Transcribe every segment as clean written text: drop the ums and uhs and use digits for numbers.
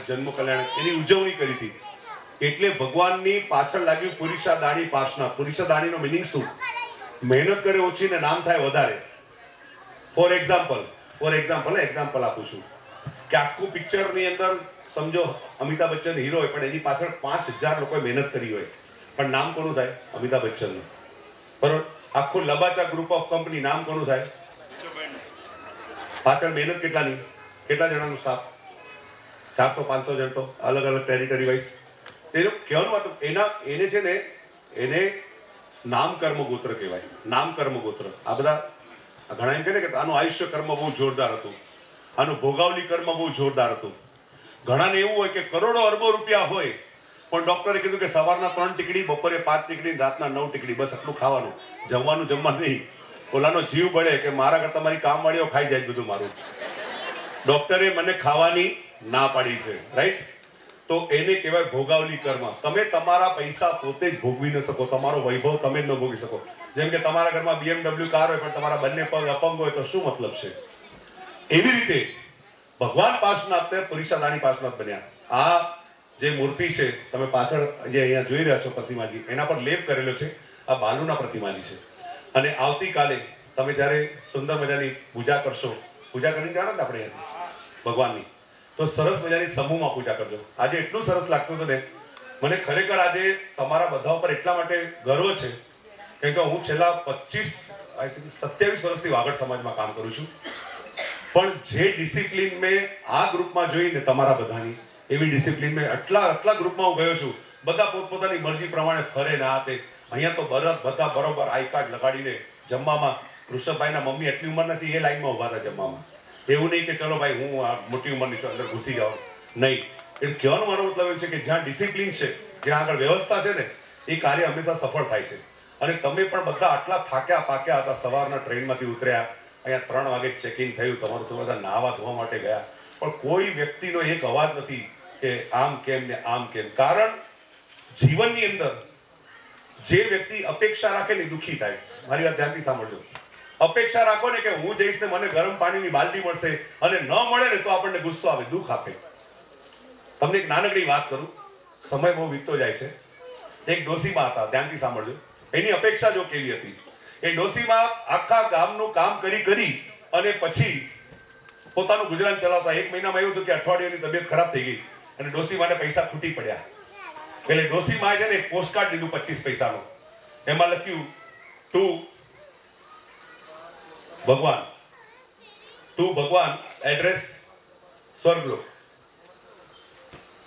જન્મ કલ્યાણ એની ઉજવણી કરી હતી. એટલે ભગવાનની પાછળ લાગ્યું પુરીષા દાણી પાસના. પુરીષા દાણીનો મિનિંગ શું? મહેનત કરે ઓછી ને નામ થાય વધારે. ફોર એક્ઝામ્પલ આપું છું કે આખું પિક્ચરની અંદર સમજો અમિતાભ બચ્ચન હીરો હોય પણ એની પાછળ 5000 લોકોએ મહેનત કરી હોય પણ નામ કોનું થાય? અમિતાભ બચ્ચનનું. બરોબર. આખું લબાચા ગ્રુપ ઓફ કંપની નામ કોનું થાય? પાછળ મહેનત કેટલાની? કેટલા જણાનું સ્ટાફ? 400-500 જણ તો અલગ અલગ ટેરિટરી વાઇઝ. એનું કહેવાનું હતું એને છે ને એને નામ કર્મ ગોત્ર કહેવાય. નામ કર્મ ગોત્ર. આ બધા ઘણા એમ કહે ને કે આનું આયુષ્ય કર્મ બહુ જોરદાર હતું, આનું ભોગાવલી કર્મ બહુ જોરદાર હતું. ઘણાને એવું હોય કે કરોડો અરબો રૂપિયા હોય પણ ડોક્ટરે કીધું કે સવારના 3 ટીકડી, બપોરે 5 ટીકડી, રાતના 9 ટીકડી, બસ આટલું ખાવાનું, જમવાનું નહીં. ઓલાનો જીવ બળે કે મારા કરતા મારી કામવાળીઓ ખાઈ જાય બધું મારું. ડોક્ટરે મને ખાવાની ના પાડી છે, રાઈટ? તો એને કહેવાય ભોગાવલી કર્મ. તમે તમારા પૈસા પોતે જ ભોગવી ન શકો, તમારો વૈભવ તમે જ ન ભોગવી શકો. જેમ કે તમારા ઘરમાં BMW કાર હોય પણ તમારા બંને પગ અપંગ હોય તો શું મતલબ છે? એવી રીતે ભગવાન પાર્શ્વનાથ પુરીષા દાણી પાર્શ્વનાથ બન્યા. આ જે મૂર્તિ છે તમે પાછળ જે અહીંયા જોઈ રહ્યા છો પ્રતિમાજી, એના પર લેપ કરેલો છે. આ બાલુના પ્રતિમાજી છે. અને આવતીકાલે તમે જ્યારે સુંદર મજાની પૂજા કરશો, પૂજા કરીને જાણો ને આપણે ભગવાનની, તો સરસ મજાની સમૂહમાં પૂજા કરજો. આજે એટલું સરસ લાગતું હતું ને, મને ખરેખર આજે તમારા બધા ઉપર એટલા માટે ગર્વ છે કેમ કે હું છેલ્લા 27 વર્ષથી વાગડ સમાજમાં કામ કરું છું. પણ જે ડિસિપ્લિન મેં આ ગ્રુપમાં જોઈને તમારા બધાની, એવી ડિસિપ્લિન મેં આટલા ગ્રુપમાં હું ગયો છું. બધા પોતપોતાની મરજી પ્રમાણે ફરે ના આપે. અહીંયા તો બધા બરોબર આઈ કાર્ડ લગાડીને જમવામાં. ઋષભભાઈના મમ્મી એટલી ઉંમર નથી, એ લાઈનમાં ઉભા હતા જમવામાં. એવું નહીં કે ચલો ભાઈ હું આ મોટી ઉંમરની છું અંદર ઘૂસી જાઓ, નહીં. એટલે કહેવાનો મારો મતલબ એમ છે કે જ્યાં ડિસિપ્લિન છે, જ્યાં આગળ વ્યવસ્થા છે ને, એ કાર્ય હંમેશા સફળ થાય છે. અને તમે પણ બધા આટલા થાક્યા પાક્યા હતા, સવારના ટ્રેનમાંથી ઉતર્યા, અહીંયા 3 વાગે ચેકિંગ થયું, તમારું તો બધા નાહવા ધોવા માટે ગયા, પણ કોઈ વ્યક્તિનો એક અવાજ નથી કે આમ કેમ ને આમ કેમ. કારણ જીવનની અંદર જે વ્યક્તિ અપેક્ષા રાખે ને દુઃખી થાય. મારી વાત ધ્યાનથી સાંભળજો. અપેક્ષા રાખો ને કે હું જઈશ ને મને ગરમ પાણીની બાલટી મળશે અને ન મળે ને તો આપણને ગુસ્સો આવે, દુઃખ આપે. તમને એક નાનકડી વાત કરું, સમય બહુ વીતતો જાય છે. એક ડોસીમાં હતા, ધ્યાનથી સાંભળજો. એની અપેક્ષા જો કેવી હતી, એ ડોસીમાં આખા ગામનું કામ કરી અને પછી પોતાનું ગુજરાન ચલાવતા. 1 મહિનામાં એવું હતું કે અઠવાડિયાની તબિયત ખરાબ થઈ ગઈ અને ડોસી માટે પૈસા ખૂટી પડ્યા. એટલે ડોસીમાં છે ને એક પોસ્ટકાર્ડ લીધું 25 પૈસાનું. એમાં લખ્યું ટુ ભગવાન, એડ્રેસ સ્વર્ગલોક.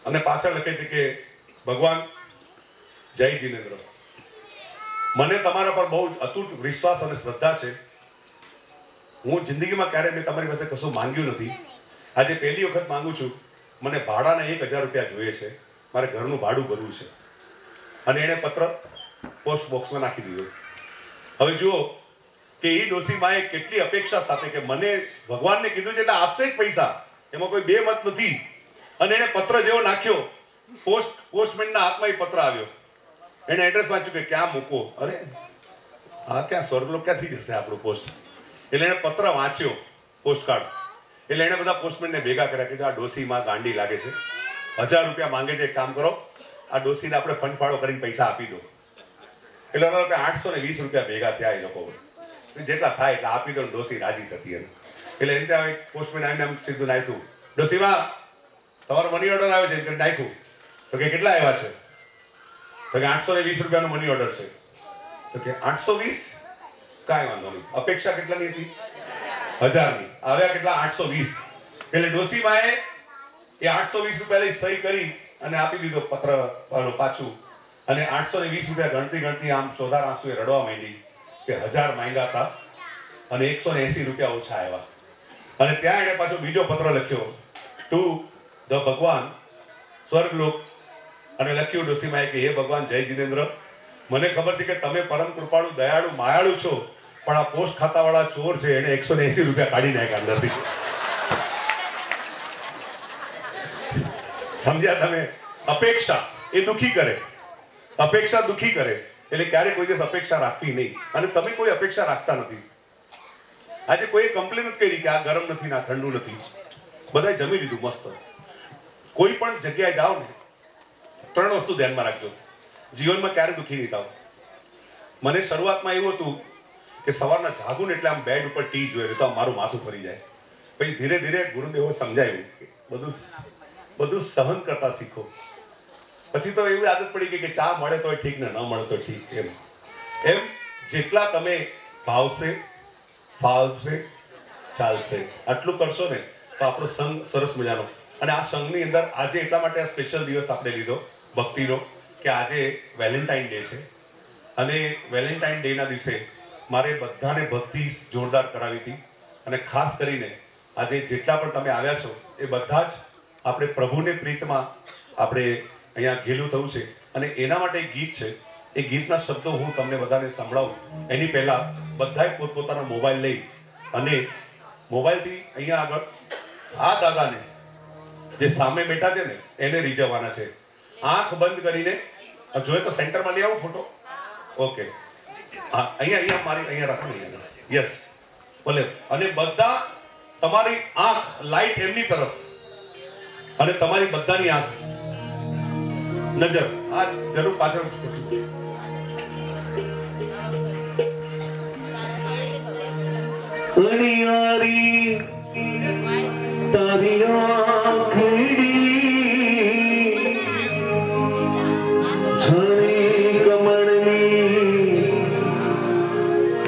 અને પાછળ લખે છે કે ભગવાન જય જીનેન્દ્ર. મને તમારા પર બહુ અતૂટ વિશ્વાસ અને શ્રદ્ધા છે. હું જિંદગીમાં ક્યારે મેં તમારી પાસે કશું માંગ્યું નથી. આજે પહેલી વખત માંગુ છું. મને ભાડાના 1000 રૂપિયા જોઈએ છે, મારે ઘરનું ભાડું ભરવું છે. અને એને પત્ર પોસ્ટ બોક્સમાં નાખી દીધો. હવે જુઓ કે એ ડોસીમાએ કેટલી અપેક્ષા સાથે કે મને ભગવાનને કીધું છે એટલે આપશે જ પૈસા, એમાં કોઈ બે મત નથી. અને એને પત્ર જેવો નાખ્યો, પોસ્ટમેનના હાથમાં એ પત્ર આવ્યો. એને એડ્રેસ વાંચ્યું કે ક્યાં મૂકો. અરે આ ક્યાં સ્વર્ગલોક ક્યાંથી જશે આપણું પોસ્ટ. એટલે એને પત્ર વાંચ્યો, પોસ્ટકાર્ડ. એટલે એને બધા પોસ્ટમેનને ભેગા કર્યા કે આ ડોસીમાં ગાંડી લાગે છે, 1000 રૂપિયા માંગે છે, એક કામ કરો આ ડોસીને આપણે ફંડ ફાળો કરીને પૈસા આપી દો. એટલે 820 રૂપિયા ભેગા થયા. એ લોકો જેટલા થાય એટલે આપી દો. ડોસી રાજી થતી એમ. એટલે એમ ત્યાં પોસ્ટમેન આવીને આમ સીધું નાખ્યું, ડોસીમાં તમારો મની ઓર્ડર આવ્યો છે. નાખ્યું તો કે કેટલા આવ્યા છે? તો કે 820 રૂપિયાનો મની ઓર્ડર છે. તો કે 820? કાંઈ વાંધો નહીં. અપેક્ષા કેટલાની હતી? 1000ની. આવ્યા કેટલા? 820. એટલે ડોસીમાએ એ 820 રૂપિયા લઈ સહી કરી અને આપી દીધો પત્ર પાછું. અને 820 રૂપિયા ગણતી આમ ચોધાર આંસુએ રડવા માંડી કે 1000 માંગ્યા હતા અને 180 રૂપિયા ઓછા આવ્યા. અને ત્યાં એને પાછો બીજો પત્ર લખ્યો ટુ ધ ભગવાન સ્વર્ગલોક. અને લખ્યું ડોસીમાએ કે હે ભગવાન જય જીનેન્દ્ર, મને ખબર છે કે તમે પરમ કૃપાળુ દયાળુ માયાળુ છો, પણ આ પોસ્ટ ખાતાવાળા ચોર છે, એને 180 રૂપિયા કાઢી નાખ્યા અંદરથી. સમજ્યા તમે? અપેક્ષા એ દુઃખી કરે. અપેક્ષા દુઃખી કરે. એટલે ક્યારે કોઈ દિવસ અપેક્ષા રાખવી નહીં. અને તમે કોઈ અપેક્ષા રાખતા નથી. આજે કોઈ કમ્પ્લેન જ કરી કે આ ગરમ નથી, ના ઠંડુ નથી. બધાએ જમી લીધું મસ્ત. કોઈ પણ જગ્યાએ જાઓ ને 3 વસ્તુ ધ્યાનમાં રાખજો, જીવનમાં ક્યારે દુઃખી નહીં થાવ. મને શરૂઆતમાં એવું હતું કે સવારના જાગું ને એટલે આમ બેડ ઉપર ટી જોઈએ તો મારું માથું ફરી જાય. પછી ધીરે ધીરે ગુરુદેવો સમજાયું કે બધું સહન કરતા શીખો. પછી તો એવી આદત પડી ગઈ કે ચા મળે તો ઠીક ને ન મળે તો ઠીક. એમ જેટલા તમે ભાવશે ફાવશે ચાલશે આટલું કરશો ને તો આપણો સંઘ સરસ મજાનો. અને આ સંઘની અંદર આજે એટલા માટે આ સ્પેશિયલ દિવસ આપણે લીધો ભક્તિનો કે આજે વેલેન્ટાઇન ડે છે. અને વેલેન્ટાઇન ડેના દિવસે મારે બધાને ભક્તિ જોરદાર કરાવી હતી. અને ખાસ કરીને આજે જેટલા પણ તમે આવ્યા છો એ બધા જ આપણે પ્રભુને પ્રીતમાં આપણે અહીંયા ઘેલું થવું છે. અને એના માટે એક ગીત છે, એ ગીતના શબ્દો હું તમને બધાને સંભળાવું એની પહેલા બધાએ પોતપોતાના મોબાઈલ લઈ અને મોબાઈલથી અહીંયા આગળ આ દાદાને જે સામે બેઠા છે ને એને રીઝવવાના છે. આંખ બંધ કરીને જોઈએ તો સેન્ટરમાં લઈ આવો ફોટો. ઓકે, હા અહીંયા મારી અહીંયા રાખો ને. યસ ભલે. અને બધા તમારી આંખ લાઈટ એમની તરફ અને તમારી બધાની આંખ નજર આ જરૂર પાછળ. અણિયારી તારી આંખડી છરી કમળની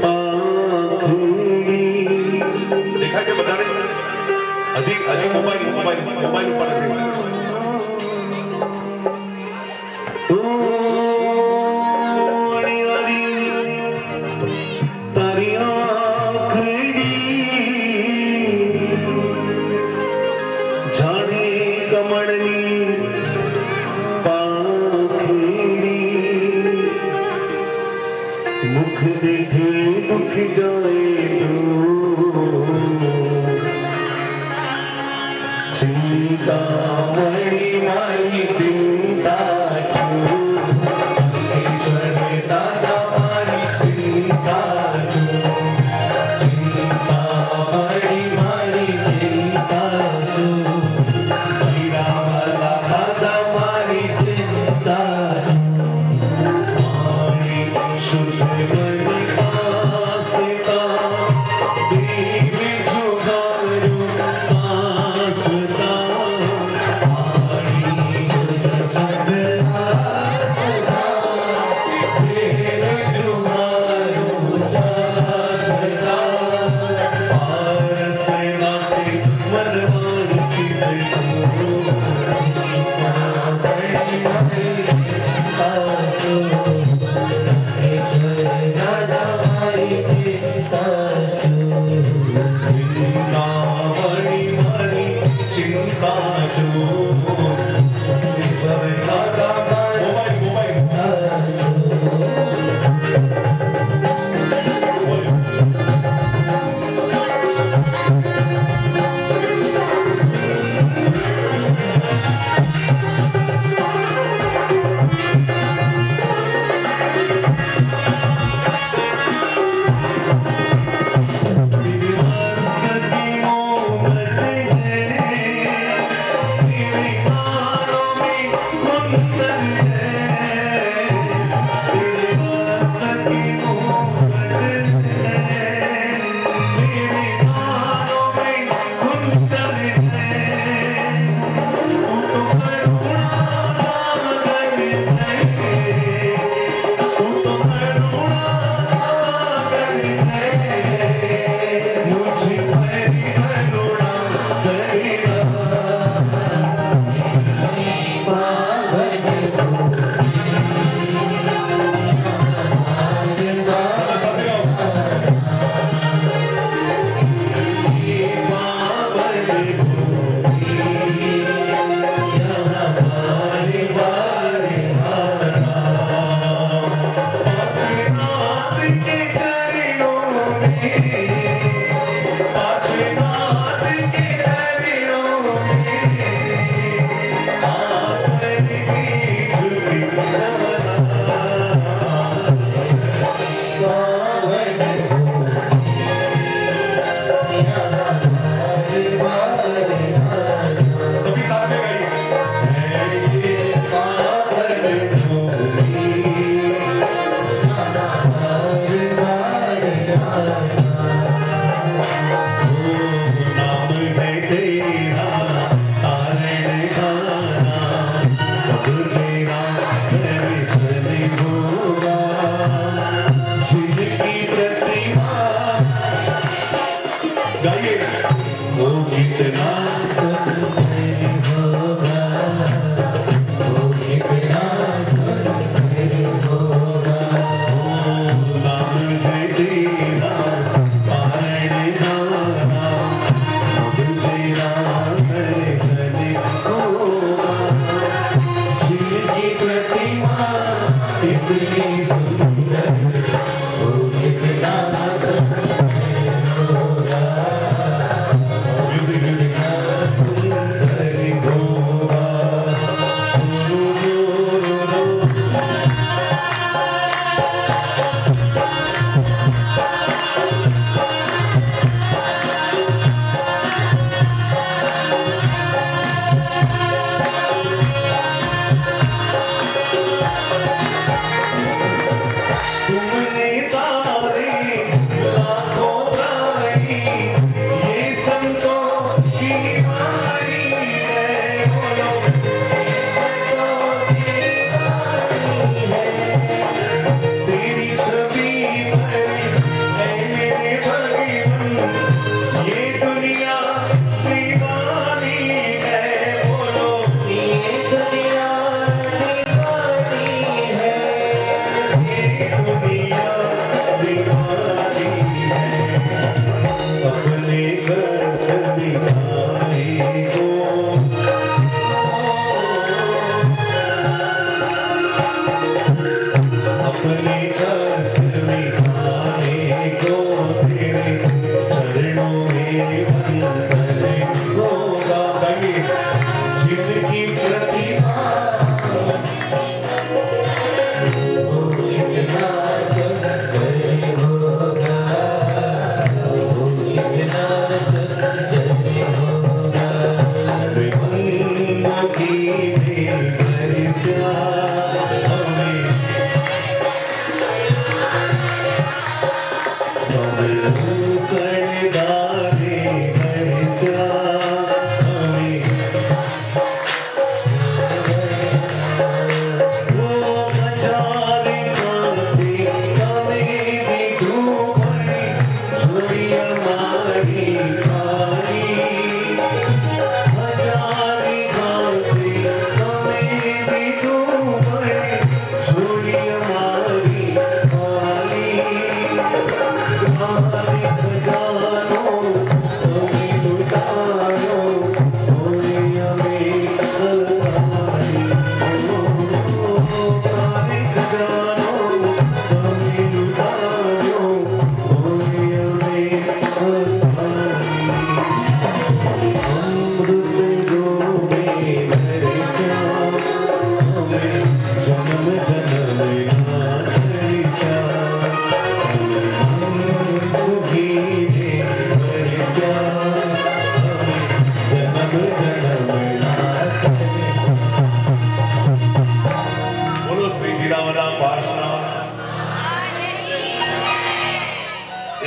આંખડી દેખાય છે બધાને? હજી મોબાઈલ ઉપર નથી.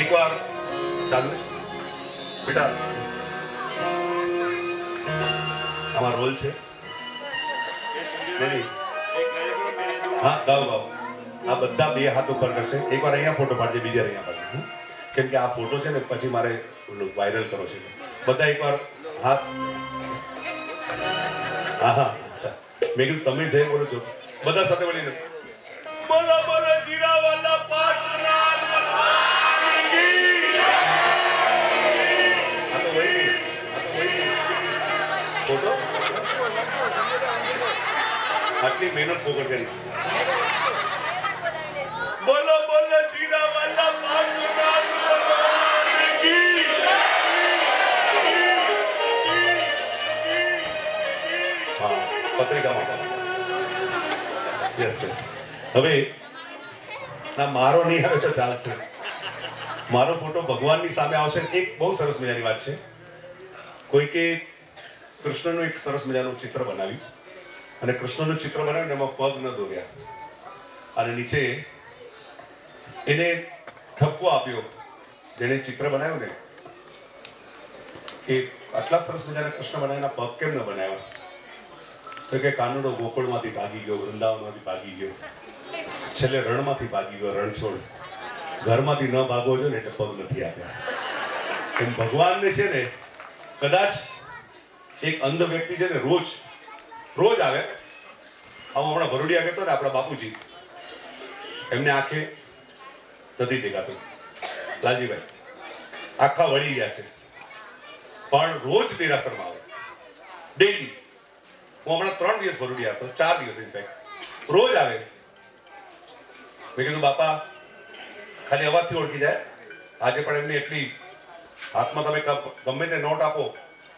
એકવાર ચાલુ બેટા આમાં રોલ છે હા ગાઓ ગાઓ આ બધા બે હાથ ઉપર કરશે એકવાર અહીંયા ફોટો પાડજે બીજા અહીંયા પાડજે કેમ કે આ ફોટો છે ને પછી મારે વાયરલ કરો છે બધા એકવાર હાથ હા હા મેં કીધું તમે જય બોલો છો બધા સાથે મળીને બોલો બોલો જીરાવાલા પાછનાથ ફોટો આટલી મહેનત પોકર કરી બોલો બોલો જીરાવાલા પાછનાથ પત્રિકામાં યસ હવે ના મારો નહીં આવે તો ચાલશે મારો ફોટો ભગવાનની સામે આવશે એક બહુ સરસ મજાની વાત છે કોઈકે કૃષ્ણનું એક સરસ મજાનું ચિત્ર બનાવ્યું અને કૃષ્ણનું ચિત્ર બનાવ્યું એમાં પગ ન દોર્યા અને નીચે એને ઠપકો આપ્યો જેને ચિત્ર બનાવ્યું ને કે આટલા સરસ મજાના કૃષ્ણ બનાવ્યા પગ કેમ ન બનાવ્યા તો કે કાનુડો ગોકુળમાંથી ભાગી ગયો વૃંદાવનમાંથી ભાગી ગયો છેલ્લે રણમાંથી ભાગી ગયો રણછોડ ઘરમાંથી ન ભાગવો જોઈએ ને એટલે પગ નથી આપ્યા એમ ભગવાનને છે ને કદાચ એક અંધ વ્યક્તિ છે ને રોજ આવે આમ હમણાં ભરૂડિયા કહેતો ને આપણા બાપુજી એમને આંખે નથી દેખાતું લાલજીભાઈ આખા વળી ગયા છે પણ રોજ દેરાસરમાં આવે ડેઈલી હું હમણાં 3 દિવસ ભરૂડિયા હતો 4 દિવસ ઇનફેક્ટ રોજ આવે મેં કીધું બાપા ખાલી અવાજથી ઓળખી જાય આજે પણ એમની એટલી હાથમાં તમે ગમે તે નોટ આપો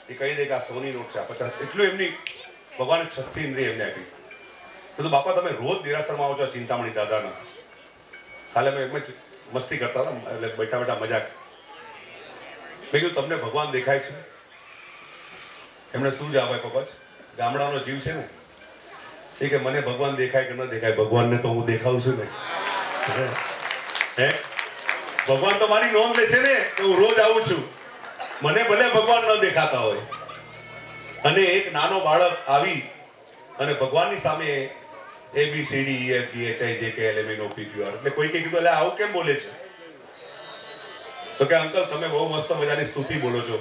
એ કહી દે કે આ સોની નોટ છે આ 50 એટલું એમની ભગવાને 36 ઇન્દ્રિય એમને આપી તો બાપા તમે રોજ દેરાસરમાં આવો છો ચિંતામણી દાદાના કાલે અમે એમ જ મસ્તી કરતા હતા એટલે બેઠા બેઠા મજાક મેં કીધું તમને ભગવાન દેખાય છે એમને શું જવાબ આપ્યો પછી ગામડાનો જીવ છે ને એ કે મને ભગવાન દેખાય કે ન દેખાય ભગવાનને તો હું દેખાઉં છું ને હે ભગવાન તો મારી નોંધ લે છે ને કે હું રોજ આવું છું મને ભલે ભગવાન ન દેખાતા હોય અને એક નાનો બાળક આવી અને ભગવાનની સામે ABCDEFGHIJKLMNOPQR એટલે કોઈ કીધું એટલે આવું કેમ બોલે છે તો કે અંકલ તમે બહુ મસ્ત મજાની સ્તુતિ બોલો છો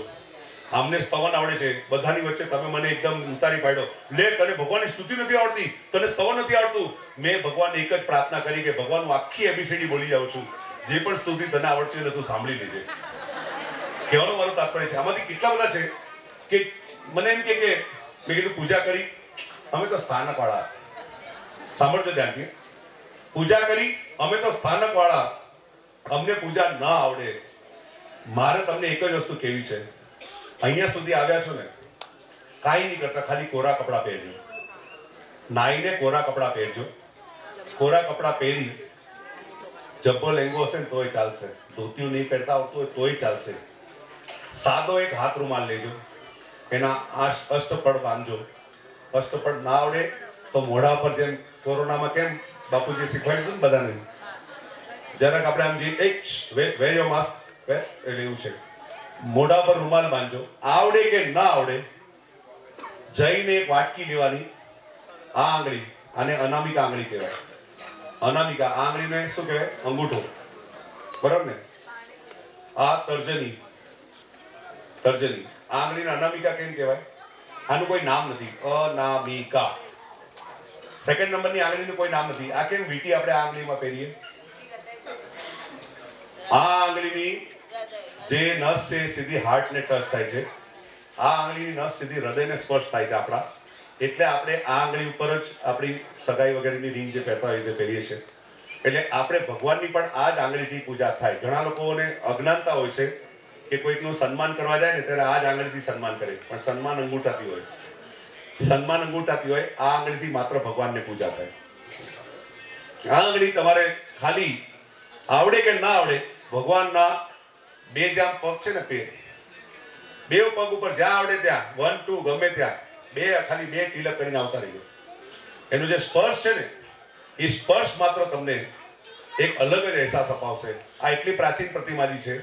આમને સ્તવન આવડે છે બધાની વચ્ચે તમે મને એકદમ ઉતારી પાડ્યો લે તને ભગવાનની સ્તુતિ નથી આવડતી તને સ્તવન નથી આવડતું મેં ભગવાનને એક જ પ્રાર્થના કરી કે ભગવાન હું આખી ABCD બોલી જાઉં છું જે પણ સ્તુતિ તને આવડશે એટલે તું સાંભળી લેજે કહેવાનો મારો તાત્પર્ય છે આમાંથી કેટલા બધા છે કે મને એમ કે મેં કીધું પૂજા કરી અમે તો સ્થાનક વાળા સાંભળજો ધ્યાનથી પૂજા કરી અમે તો સ્થાનક વાળા અમને પૂજા ન આવડે મારે તમને એક જ વસ્તુ કહેવી છે અહીંયા સુધી આવ્યા છો ને કાંઈ નહીં કરતા, ખાલી કોરા કપડાં પહેરજો. નાઈને કોરા કપડાં પહેરજો. કોરા કપડાં પહેરી જબ્બો લેંગો હશે ને તોય ચાલશે, ધોતિયું નહીં પહેરતા આવતું હોય તોય ચાલશે. સાદો એક હાથ રૂમાલ લેજો, એના અષ્ટપડ બાંધજો. અષ્ટપડ ના આવડે તો મોઢા પર જેમ કોરોનામાં કેમ બાપુજી શીખવાડ્યું હતું ને બધાને, જરાક આપણે આમ જે એક વેર યોર માસ્ક એટલે એવું છે. મોઢા પર રૂમાલ બાંધજો. આવડે કે ના આવડે, જઈને એક વાટકી લેવાની. આ આંગળી, આને અનામિકા આંગળી કહેવાય. અનામિકા આંગળીને શું કહેવાય? અંગૂઠો, બરાબર ને? આ તર્જની, તર્જની આંગળીને અનામિકા કેમ કહેવાય? આનું કોઈ નામ નથી, અનામિકા. સેકન્ડ નંબરની આંગળીનું કોઈ નામ નથી. આ કેમ વીંટી આપણે આંગળીમાં પહેરીએ? આ આંગળીની જે નસ છે સીધી હાર્ટને ટચ થાય છે. આ આંગળીની નસ સીધી હૃદયને સ્પર્શ થાય છે આપણા. એટલે આપણે આ આંગળી ઉપર જ આપણી સગાઈ વગેરેની રિંગ જે પહેરતા હોય તે પહેરીએ છીએ. એટલે આપણે ભગવાનની પણ આ જ આંગળીથી પૂજા થાય. ઘણા લોકોને અજ્ઞાનતા હોય છે કે કોઈકનું સન્માન કરવા જાય ને ત્યારે આ જ આંગળીથી સન્માન કરે, પણ સન્માન અંગૂઠાથી હોય. સન્માન અંગૂઠાથી હોય, આ આંગળીથી માત્ર ભગવાનને પૂજા થાય. આ આંગળી તમારે ખાલી આવડે કે ના આવડે, ભગવાનના બે જ્યાં પગ છે ને, બે પગ ઉપર જ્યાં આવડે ત્યાં 1 2 ગમે ત્યાં ખાલી બે તિલક કરીને આવતા રહીજો. એનું જે સ્પર્શ છે ને, એ સ્પર્શ માત્ર તમને એક અલગ જ અહેસાસ અપાવશે. આ એટલી પ્રાચીન પ્રતિમાજી છે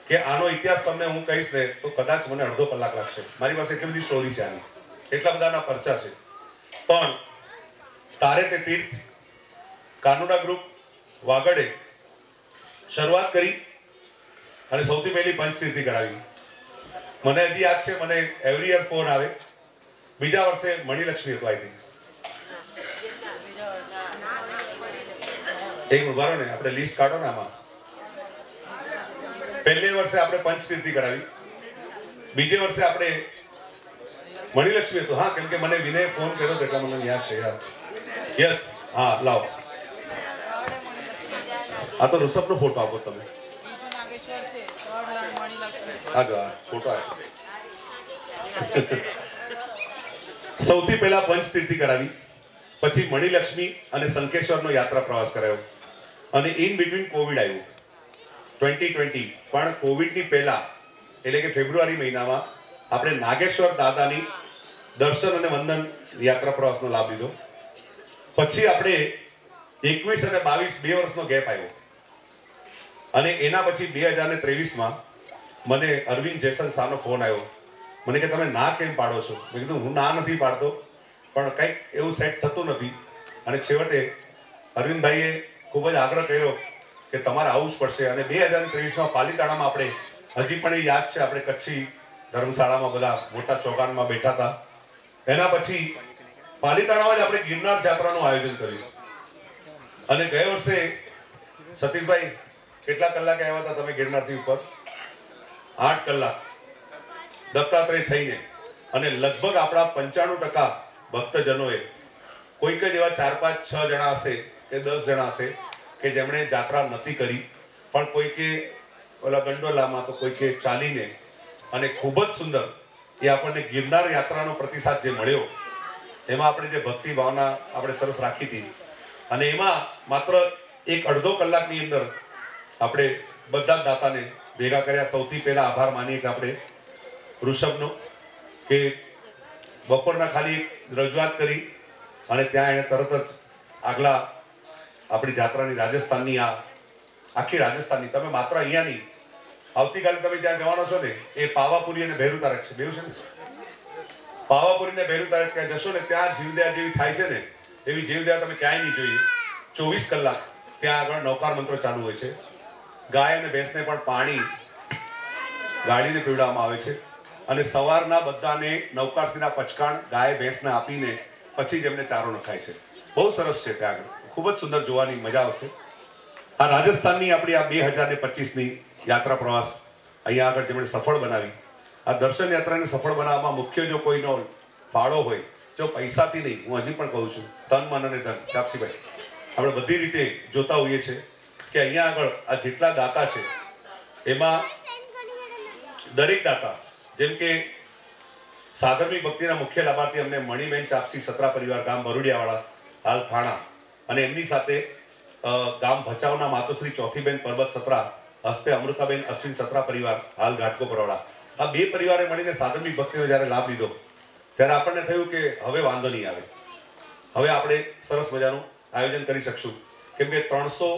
કે આનો ઇતિહાસ તમને હું કહીશ ને તો કદાચ મને અડધો કલાક લાગશે. મારી પાસે એટલી બધી સ્ટોરી છે આની, એટલા બધાના પરચા છે. પણ તારે તે તીર્થ કાનુડા ગ્રુપ વાગડે શરૂઆત કરી અને સૌથી પહેલી પંચતીર્થી કરાવી. મને હજી યાદ છે, મને એવરી યર ફોન આવે. બીજા વર્ષે મણિલક્ષ્મી હતું, આઈ થિંક. એક ઉભારો ને, આપણે લિસ્ટ કાઢો ને આમાં. પહેલે વર્ષે આપણે પંચતીર્થી કરાવી, બીજે વર્ષે આપણે મણિલક્ષ્મી હતું. હા, કેમ કે મને વિનય ફોન કર્યો એટલે મને યાદ છે યાર. યસ, હા, લાવો. આ તો ઋષભનો ફોટો આપો તમે. હા, ફોટો આપો. સૌથી પહેલા પંચતીર્થી કરાવી, પછી મણિલક્ષ્મી અને શંખેશ્વરનો યાત્રા પ્રવાસ કરાયો, અને ઇન બિટવીન કોવિડ આવ્યું 2020. પણ કોવિડની પહેલા એટલે કે ફેબ્રુઆરી મહિનામાં આપણે નાગેશ્વર દાદાની દર્શન અને વંદન યાત્રા પ્રવાસનો લાભ લીધો. પછી આપણે 21 અને 22 બે વર્ષનો ગેપ આવ્યો, અને એના પછી 2023માં મને અરવિંદ જેસન શાહનો ફોન આવ્યો. મને કે તમે ના કેમ પાડો છો? મેં કીધું હું ના નથી પાડતો, પણ કંઈક એવું સેટ થતું નથી. અને છેવટે અરવિંદભાઈએ ખૂબ જ આગ્રહ કર્યો કે તમારે આવવું જ પડશે. અને 2023માં પાલીતાણામાં આપણે હજી પણ એ યાદ છે, આપણે કચ્છી ધર્મશાળામાં બધા મોટા ચોગાનમાં બેઠા હતા. એના પછી પાલીતાણામાં જ આપણે ગિરનાર જાત્રાનું આયોજન કર્યું. અને ગયા વર્ષે સતીશભાઈ કેટલા કલાકે આવ્યા હતા તમે ગિરનારથી ઉપર? 8 કલાક દત્તાત્રેય થઈને. અને લગભગ આપણા 95% ભક્તજનોએ કોઈક જ એવા 4 5 6 જણા હશે કે 10 જણા હશે કે જેમણે જાત્રા નથી કરી, પણ કોઈકે ઓલા ગંડોલામાં, તો કોઈકે ચાલીને. અને ખૂબ જ સુંદર એ આપણને ગિરનાર યાત્રાનો પ્રતિસાદ જે મળ્યો, એમાં આપણે જે ભક્તિ ભાવના આપણે સરસ રાખી હતી. અને એમાં માત્ર 1-1.5 કલાકની અંદર આપણે બધા જ દાતાને ભેગા કર્યા. સૌથી પહેલા આભાર માનીએ કે આપણે ઋષભનો, કે બપોરના ખાલી રજૂઆત કરી અને ત્યાં એને તરત જ આગલા આપણી જાત્રાની રાજસ્થાનની, આ આખી રાજસ્થાનની, તમે માત્ર અહીંયા નહીં, આવતીકાલે તમે જ્યાં જવાનો છો ને એ પાવાપુરી અને ભેરુ તારક છે, બેઉ છે ને. પાવાપુરી ને ભેરુ તારક ત્યાં જશો ને, ત્યાં જીવદયા જેવી થાય છે ને, એવી જીવદયા તમે ક્યાંય નહીં જોઈએ. 24 કલાક ત્યાં આગળ નવકાર મંત્ર ચાલુ હોય છે. ગાય અને ભેંસને પણ પાણી ગાળીને પીવડાવવામાં આવે છે. અને સવારના બધાને નવકારસીના પચકાણ ગાય ભેંસને આપીને પછી જ એમને ચારો નખાય છે. બહુ સરસ છે ત્યાં આગળ, ખૂબ જ સુંદર, જોવાની મજા આવશે. આ રાજસ્થાનની આપણી આ 2025ની યાત્રા પ્રવાસ અહીંયા આગળ જેમણે સફળ બનાવી, આ દર્શન યાત્રાને સફળ બનાવવામાં મુખ્ય જો કોઈનો ફાળો હોય, જો પૈસાથી નહીં, હું હજી પણ કહું છું, તન મન અને ધન. તાપસીભાઈ, આપણે બધી રીતે જોતા હોઈએ છીએ કે અહીંયા આગળ આ જેટલા દાતા છે એમાં દરેક દાતા, જેમ કે સાધર્મિક ભક્તિના મુખ્ય લાભાર્થી અમને મણિબેન ચાપસી સત્રા પરિવાર ગામ બરુડિયાવાળા હાલ થાણા અને એમની સાથે ગામ ભચાઉના માતોશ્રી ચોથીબેન પરબત સત્રા હસ્તે અમૃતાબેન અશ્વિન સત્રા પરિવાર હાલ ઘાટકોપરવાળા, આ બે પરિવારે મળીને સાધર્મિક ભક્તિનો જ્યારે લાભ લીધો ત્યારે આપણને થયું કે હવે વાંધો નહીં આવે, હવે આપણે સરસ મજાનું આયોજન કરી શકશું. કેમ કે 300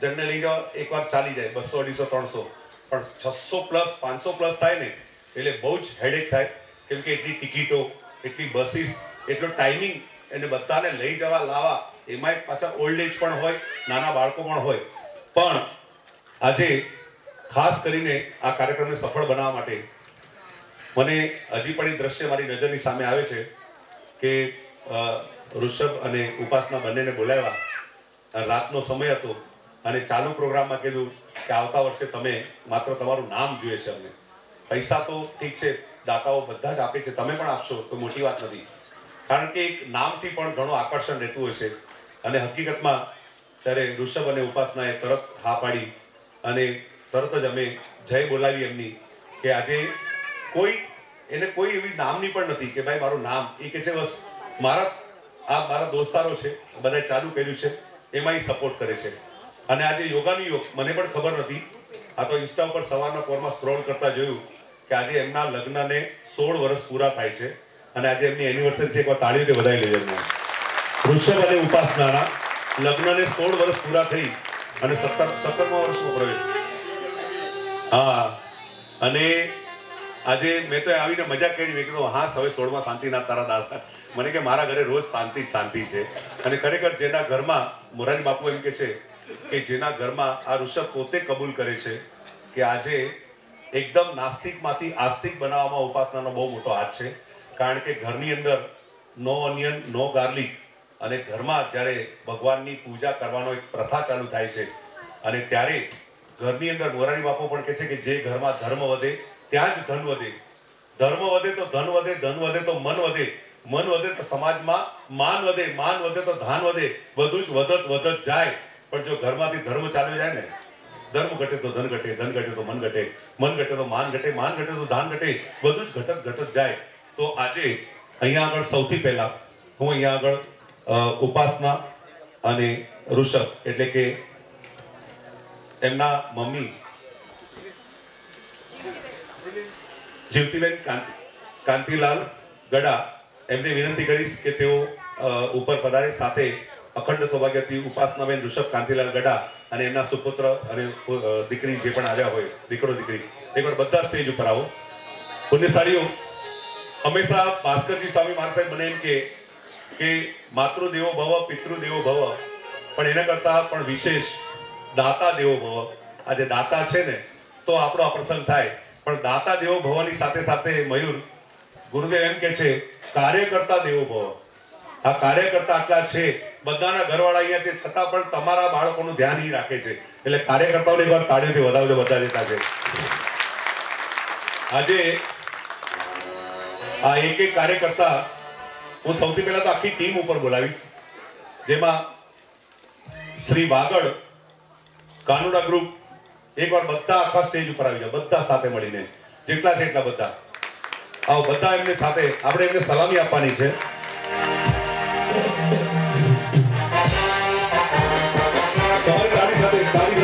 જણને લઈ જવા એકવાર ચાલી જાય, 200, 250, 300, પણ 600 પ્લસ 500 પ્લસ થાય ને એટલે બહુ જ હેડેક થાય. કેમ કે એટલી ટિકિટો, એટલી બસીસ, એટલો ટાઈમિંગ, એને બધાને લઈ જવા લાવવા, એમાં પાછા ઓલ્ડ એજ પણ હોય, નાના બાળકો પણ હોય. પણ આજે ખાસ કરીને આ કાર્યક્રમને સફળ બનાવવા માટે મને હજી પણ એ દ્રશ્ય મારી નજરની સામે આવે છે કે ઋષભ અને ઉપાસના બંનેને બોલાવ્યા, રાતનો સમય હતો અને ચાલુ પ્રોગ્રામમાં કીધું કે આવતા વર્ષે તમે માત્ર તમારું નામ જોઈએ છે, અમને પૈસા તો ઠીક છે, દાતાઓ બધા જ આપે છે, તમે પણ આપશો તો મોટી વાત નથી, કારણ કે એક નામથી પણ ઘણું આકર્ષણ રહેતું હોય છે. અને હકીકતમાં ત્યારે ઋષભ અને ઉપાસનાએ તરત હા પાડી અને તરત જ અમે જય બોલાવી એમની કે આજે એને કોઈ એવી નામની પણ નથી કે ભાઈ મારું નામ, એ કે છે બસ મારા દોસ્તારો છે, બધાએ ચાલુ કર્યું છે, એમાં સપોર્ટ કરે છે. અને આજે યોગાની યોગ મને પણ ખબર નથી, આ તો ઇન્સ્ટા ઉપર સવારના પોરમાં સ્ક્રોલ કરતા જોયું કે આજે એમના લગ્નને 16 વર્ષ પૂરા થાય છે અને આજે એમની એનિવર્સરી છે. એકવાર તાળીઓથી વધાવી લેજો એમને. ઋષભ અને ઉપાસનાના લગ્નને 16 વર્ષ પૂરા થઈ અને 17મા વર્ષમાં પ્રવેશ. હા, અને આજે મેં તો આવીને મજાક કરી, મેં કીધું હા હવે 16માં શાંતિના તારા દાસ. મને કે મારા ઘરે રોજ શાંતિ શાંતિ છે. અને ખરેખર જેના ઘરમાં મોરારી બાપુ એમ કે છે કે જેના ઘરમાં આ ઋષભ પોતે કબૂલ કરે છે કે આજે એકદમ નાસ્તિકમાંથી આસ્તિક બનાવવામાં ઉપાસનાનો બહુ મોટો હાથ છે. કારણ કે ઘરની અંદર નો ઓનિયન, નો ગાર્લિક, અને ઘરમાં જ્યારે ભગવાનની પૂજા કરવાનો એક પ્રથા ચાલુ થાય છે અને ત્યારે ઘરની અંદર મોરારી બાપુ પણ કહે છે કે જે ઘરમાં ધર્મ વધે ત્યાં જ ધન વધે, ધર્મ વધે તો ધન વધે, ધન વધે તો મન વધે, મન વધે તો સમાજમાં માન વધે, માન વધે તો ધાન વધે, બધું જ વધત જાય. પણ જો ઘરમાંથી ધર્મ ચાલ્યો જાય ને, ધર્મ ઘટે તો ધન ઘટે, ધન ઘટે તો મન ઘટે, મન ઘટે તો માન ઘટે, માન ઘટે તો ધાન ઘટે, બધું જ ઘટત જાય. તો આજે અહીંયા આગળ સૌથી પહેલા હું અહીંયા આગળ ઉપાસના અને ઋષભ એટલે કે એમના મમ્મી જીવતીબેન કાંતિલાલ ગડા, એમને વિનંતી કરીશ કે તેઓ ઉપર પધારે. સાથે અખંડ સૌભાગ્યથી ઉપાસનાબેન ઋષભ કાંતિલાલ ગડા અને એમના સુપુત્ર અને દીકરી જે પણ આવ્યા હોય, દીકરો દીકરી, એકવાર બધા સ્ટેજ ઉપર આવો. પુણ્યશાળીઓ, હંમેશા ભાસ્કરજી સ્વામી મહારાજ સાહેબ મને એમ કે માતૃદેવો ભવ, પિતૃદેવો ભવ, પણ એના કરતા પણ વિશેષ દાતા દેવો ભવ. આજે દાતા છે ને તો આપણો આ પ્રસંગ થાય, પણ દાતા દેવો ભવની સાથે સાથે મયુર ગુરુદેવ એમ કે છે કાર્યકર્તા દેવો ભવ. આ કાર્યકર્તા આટલા છે, બધાના ઘરવાળા અહીંયા છે, છતાં પણ તમારા બાળકોનું ધ્યાન ઈ રાખે છે. એટલે કાર્યકર્તાઓને એકવાર તાળીઓથી વધાવજો, બધા જતા છે. આજે આ એક કાર્યકર્તા હું સૌથી પહેલા તો આખી ટીમ ઉપર બોલાવીશ, જેમાં શ્રી વાગડ કાનુડા ગ્રુપ, એકવાર બધા આખા સ્ટેજ ઉપર આવી જાવ, બધા સાથે મળીને જેટલા છે એટલા બધા આવો, બધા એમને સાથે આપણે એમને સલામી આપવાની છે. તમારી તાળી સાથે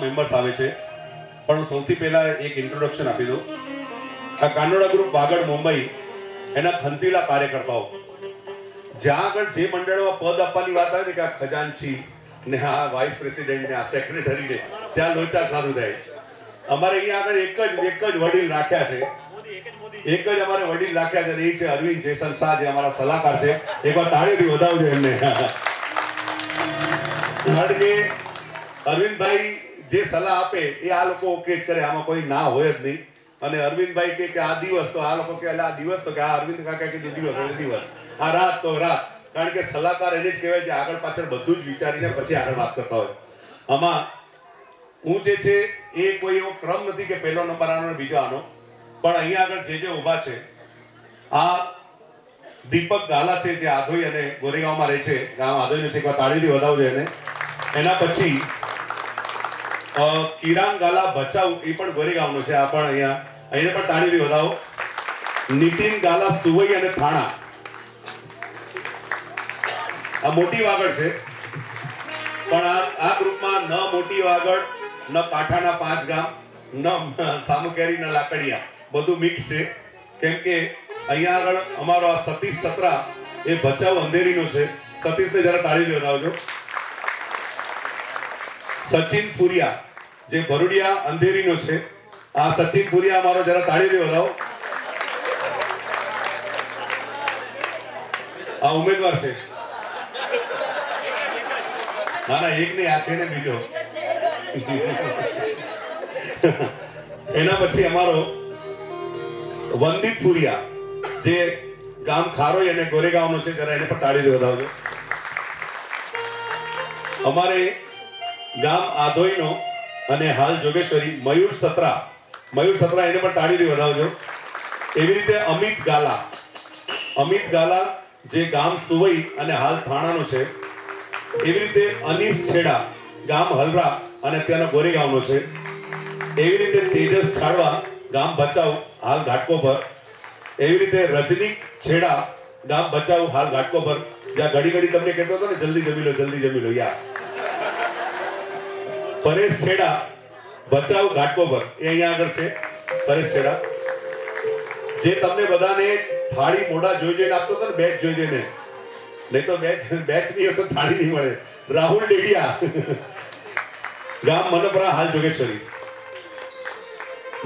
મેમ્બર્સ આવે છે, પણ સૌથી પહેલા એક ઇન્ટ્રોડક્શન આપી દઉં. આ કાનોડા ગ્રુપ વાગડ મુંબઈ એના ખંતીલા કાર્યકર્તાઓ, જ્યાં આગળ જે મંડળમાં પદ આપવાની વાત આવે ને કે આ ખજાનચી ને આ વાઇસ પ્રેસિડેન્ટ ને આ સેક્રેટરી ને ત્યાં લોચા સારું થાય. અમારે અહીંયા આગળ એક જ વડીલ રાખ્યા છે, એક જ અમારે વડીલ રાખ્યા છે, એ છે અરવિંદ જેસન શાહ, જે અમારા સલાહકાર છે. એકવાર તાળીથી વધાવજો એમને. કારણ કે અરવિંદભાઈ જે સલાહ આપે એ આ લોકો ઓકે જ કરે, આમાં કોઈ ના હોય જ નહીં. અને અરવિંદભાઈ કે આ દિવસ, તો આ લોકો કે આ દિવસ, તો કે આ અરવિંદ કાકા કે દિવસ એટલે દિવસ, આ રાત તો રાત. કારણ કે સલાહકાર એને જ કહેવાય છે, આગળ પાછળ બધું જ વિચારીને પછી આગળ વાત કરતા હોય. આમાં હું જે છે એ કોઈ એવો ક્રમ નથી કે પહેલો નંબર આનો બીજો આનો, પણ અહીંયા આગળ જે ઊભા છે, આ દીપક ગાલા છે, જે આધોઈ અને ગોરેગાંવમાં રહે છે, ગામ આધોઈનું છે, એકવાર તાળીથી વધાવજો એને. એના પછી કિરાન ગાલા ભચાઉ, એ પણ ગોરેગાંવનો છે, આ પણ અહીંયા પણ તાળીથી વધાવો. નીતિન ગાલા સુવઈ અને થાણા, આ મોટી વાગડ છે, પણ આ ગ્રુપમાં ન મોટી વાગડ, ન કાંઠાના 5 ગામ, ન સામુકેરી, ન લાકડિયા, બધું મિક્સ છે. કેમ કે અહીંયા આગળ અમારો આ સતીશ સત્રા એ ભચાઉ અંધેરીનો છે. સતીશને જરા તાળીથી વધાવજો. સચિન પુરિયા જે ભરૂડિયા અંધેરીનો છે, આ સચિન પુરિયા અમારો જરા તાળીથી વધાવો. આ ઉમેદવાર છે. ના ના, એક નહીં, આ છે ને બીજો. એના પછી અમારો વંદિત પુરિયા, જે ગામ ખારોઈ અને ગોરેગાંવનો છે, જરા એને પણ તાળીથી વધાવજો. અમારે ગામ આધોઈનો અને હાલ જોગેશ્વરી મયુર સત્રા, એને પણ તાળીથી વધાવજો. એવી રીતે અમિત ગાલા, જે ગામ સુવઈ અને હાલ થાણાનો છે. એવી રીતે અનીસ છેડા, ગામ હલરા અને અત્યારનો ગોરેગાંવનો છે. એવી રીતે તેજસ છાડવા, ગામ ભચાઉ, હાલ ઘાટકોપર. એવી રીતે રજની છેડા, ગામ ભચાઉ, હાલ ઘાટકોપર. જ્યાં ઘડી તમને કહેતો હતો ને જલ્દી જમી લો યાર. પરેશ છેડા, ભચાઉ, ઘાટકોપર, એ અહીંયા આગળ છે. પરેશ છેડા, જે તમને બધાને થાળી મોઢા જોઈને આપતો હતો ને, બેચ જોઈને, નહીં તો બેચ નહીં હતો, થાળી નહીં મળે. રાહુલ ડેડિયા, ગામ મનપરા, હાલ જોગેશ્વરી.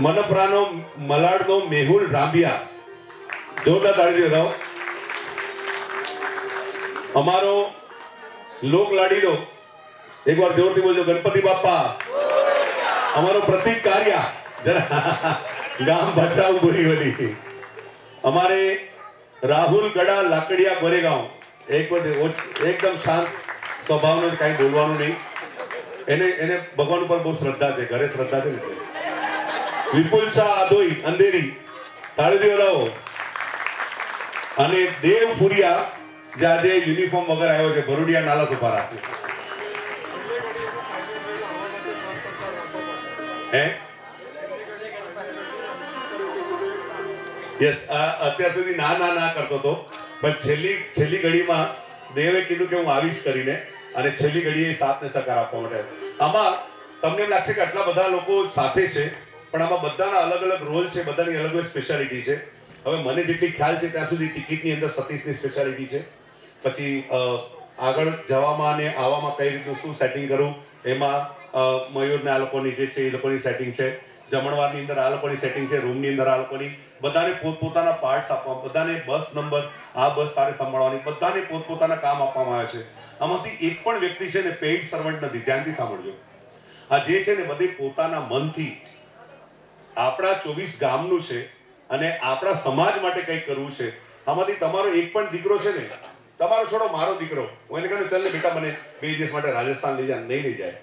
મનપરાનો મલાડનો મેહુલ રાંભિયા, જોરદાર તાળી વધાવો. અમારો લોક લાડીલો, એકવાર જોરથી બોલજો, ગણપતિ બાપ્પા. અમારો પ્રતિક કારિયા, ગામ ભચાઉ, બોરીવલી. અમારે રાહુલ ગડા, લાકડિયા, ગોરેગાંવ, એકદમ શાંત સ્વભાવનો, કઈ બોલવાનું નહીં. એને ભગવાન ઉપર બહુ શ્રદ્ધા છે, ઘરે શ્રદ્ધા છે. વિપુલ શાહ, આધોઈ, અંધેરી, તાળીથી વધાવો. અને દેવ પુરિયા, જે આજે યુનિફોર્મ વગર આવ્યો છે, ભરૂડિયા, નાલા સુપારા. યસ, અત્યાર સુધી ના કરતો હતો, પણ છેલ્લી ઘડીમાં દેવે કીધું કે હું આવીશ કરીને, અને છેલ્લી ઘડીએ સાથને સહકાર આપવા માટે. આમાં તમને એમ લાગશે કે આટલા બધા લોકો સાથે છે, પણ આમાં બધાના અલગ અલગ રોલ છે, બધાની અલગ અલગ સ્પેશિયાલિટી છે. હવે મને જેટલી ખ્યાલ છે ત્યાં સુધી ટિકિટની અંદર સતીશની સ્પેશિયાલિટી છે. પછી આગળ જવામાં અને આવવામાં કઈ રીતનું શું સેટિંગ કરવું, એમાં મયુરને આ લોકોની જે છે એ લોકોની સેટિંગ છે. જમણવારની અંદર આ લોકોની સેટિંગ છે, રૂમની અંદર આ લોકોની, બધાને પોતપોતાના પાર્ટ્સ આપવા, બધાને બસ નંબર, આ બસ તારે સંભાળવાની, બધાને પોતપોતાના કામ આપવામાં આવે છે. આમાંથી એક પણ વ્યક્તિ છે ને પેઇડ સર્વન્ટ નથી. ધ્યાનથી સાંભળજો. આ જે છે ને બધી પોતાના મનથી આપણા 24 ગામનું છે અને આપણા સમાજ માટે કંઈક કરવું છે. આમાંથી તમારો એક પણ દીકરો છે ને, તમારો છોડો મારો દીકરો, હું એને કહું ચાલ ને બેટા મને 2 દિવસ માટે રાજસ્થાન લઈ જાય, નહીં લઈ જાય.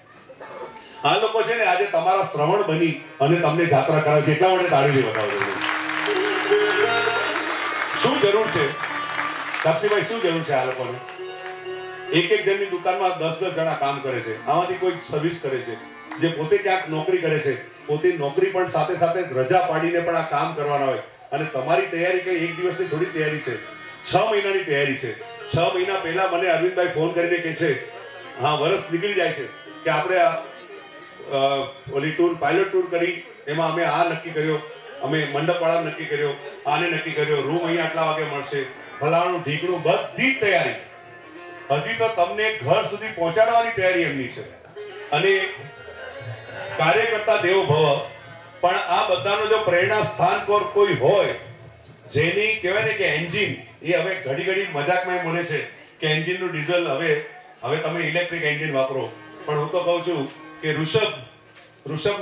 આ લોકો છે ને આજે તમારા શ્રવણ બની અને તમને જાત્રા કરાવે છે, એટલા માટે તાળીથી બતાવજો. શું જરૂર છે તાપસીભાઈ, શું જરૂર છે આ લોકોને? એક જણની દુકાનમાં 10 જણા કામ કરે છે, આમાંથી કોઈ સર્વિસ કરે છે, જે પોતે ક્યાંક નોકરી કરે છે, પોતે નોકરી પણ સાથે સાથે રજા પાડીને પણ આ કામ કરવાના હોય. અને તમારી તૈયારી કઈ એક દિવસની થોડી તૈયારી છે, 6 મહિનાની તૈયારી છે. 6 મહિના પહેલા મને અરવિંદભાઈ ફોન કરીને કહે છે, હા વર્ષ નીકળી જાય છે કે આપણે ઓલી ટૂર પાયલોટ ટૂર કરી, એમાં અમે આ નક્કી કર્યો, અમે મંડપવાળા નક્કી કર્યો, આને નક્કી કર્યો, રૂમ અહીંયા આટલા વાગે મળશે, ફલાણું ઢીકણું, બધી જ તૈયારી. હજી તો તમને ઘર સુધી પહોંચાડવાની તૈયારી એમની છે. અને કાર્યકર્તા દેવો ભવ. પણ આ બધાનો જો પ્રેરણા સ્થાન પર કોઈ હોય જેની કહેવાય ને કે એન્જિન, એ હવે ઘડી ઘડી મજાકમાં મને છે કે એન્જિનનું ડીઝલ હવે તમે ઇલેક્ટ્રિક એન્જિન વાપરો, પણ હું તો કહું છું કે ઋષભ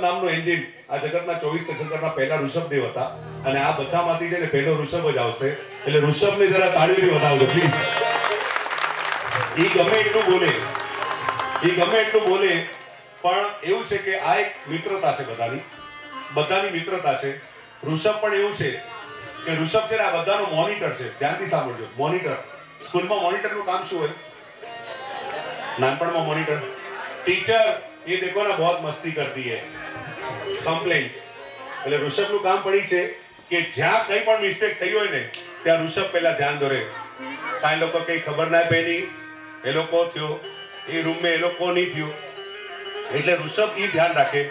નામનું એન્જિન આ જગતના 24 તીર્થંકરના પહેલા ઋષભદેવ હતા, અને આ બધામાંથી છે ને પહેલો ઋષભ જ આવશે. એટલે ઋષભને જરા તાળીઓથી વધાવજો પ્લીઝ. એ ગમે એટલું બોલે, પણ એવું છે કે આ એક મિત્રતા છે, બધાની મિત્રતા છે. ઋષભ પણ એવું છે કે ઋષભ છે ને આ બધાનો મોનિટર છે. ધ્યાનથી સાંભળજો, મોનિટર. સ્કૂલમાં મોનિટરનું કામ શું હોય? નાનપણમાં મોનિટર ટીચર ये देखो ना बहुत मस्ती करती है, कंप्लेंट्स. એટલે ઋષભનું કામ પડી છે કે જ્યાં કંઈ પણ મિસ્ટેક થઈ હોય ને ત્યાં ઋષભ પહેલા ધ્યાન દોરે. કાંઈ લોકો કંઈ ખબર ના પડી, એ લોકો થયો, એ રૂમમાં એ લોકો નહીં થયું, એટલે ઋષભ એ ધ્યાન રાખે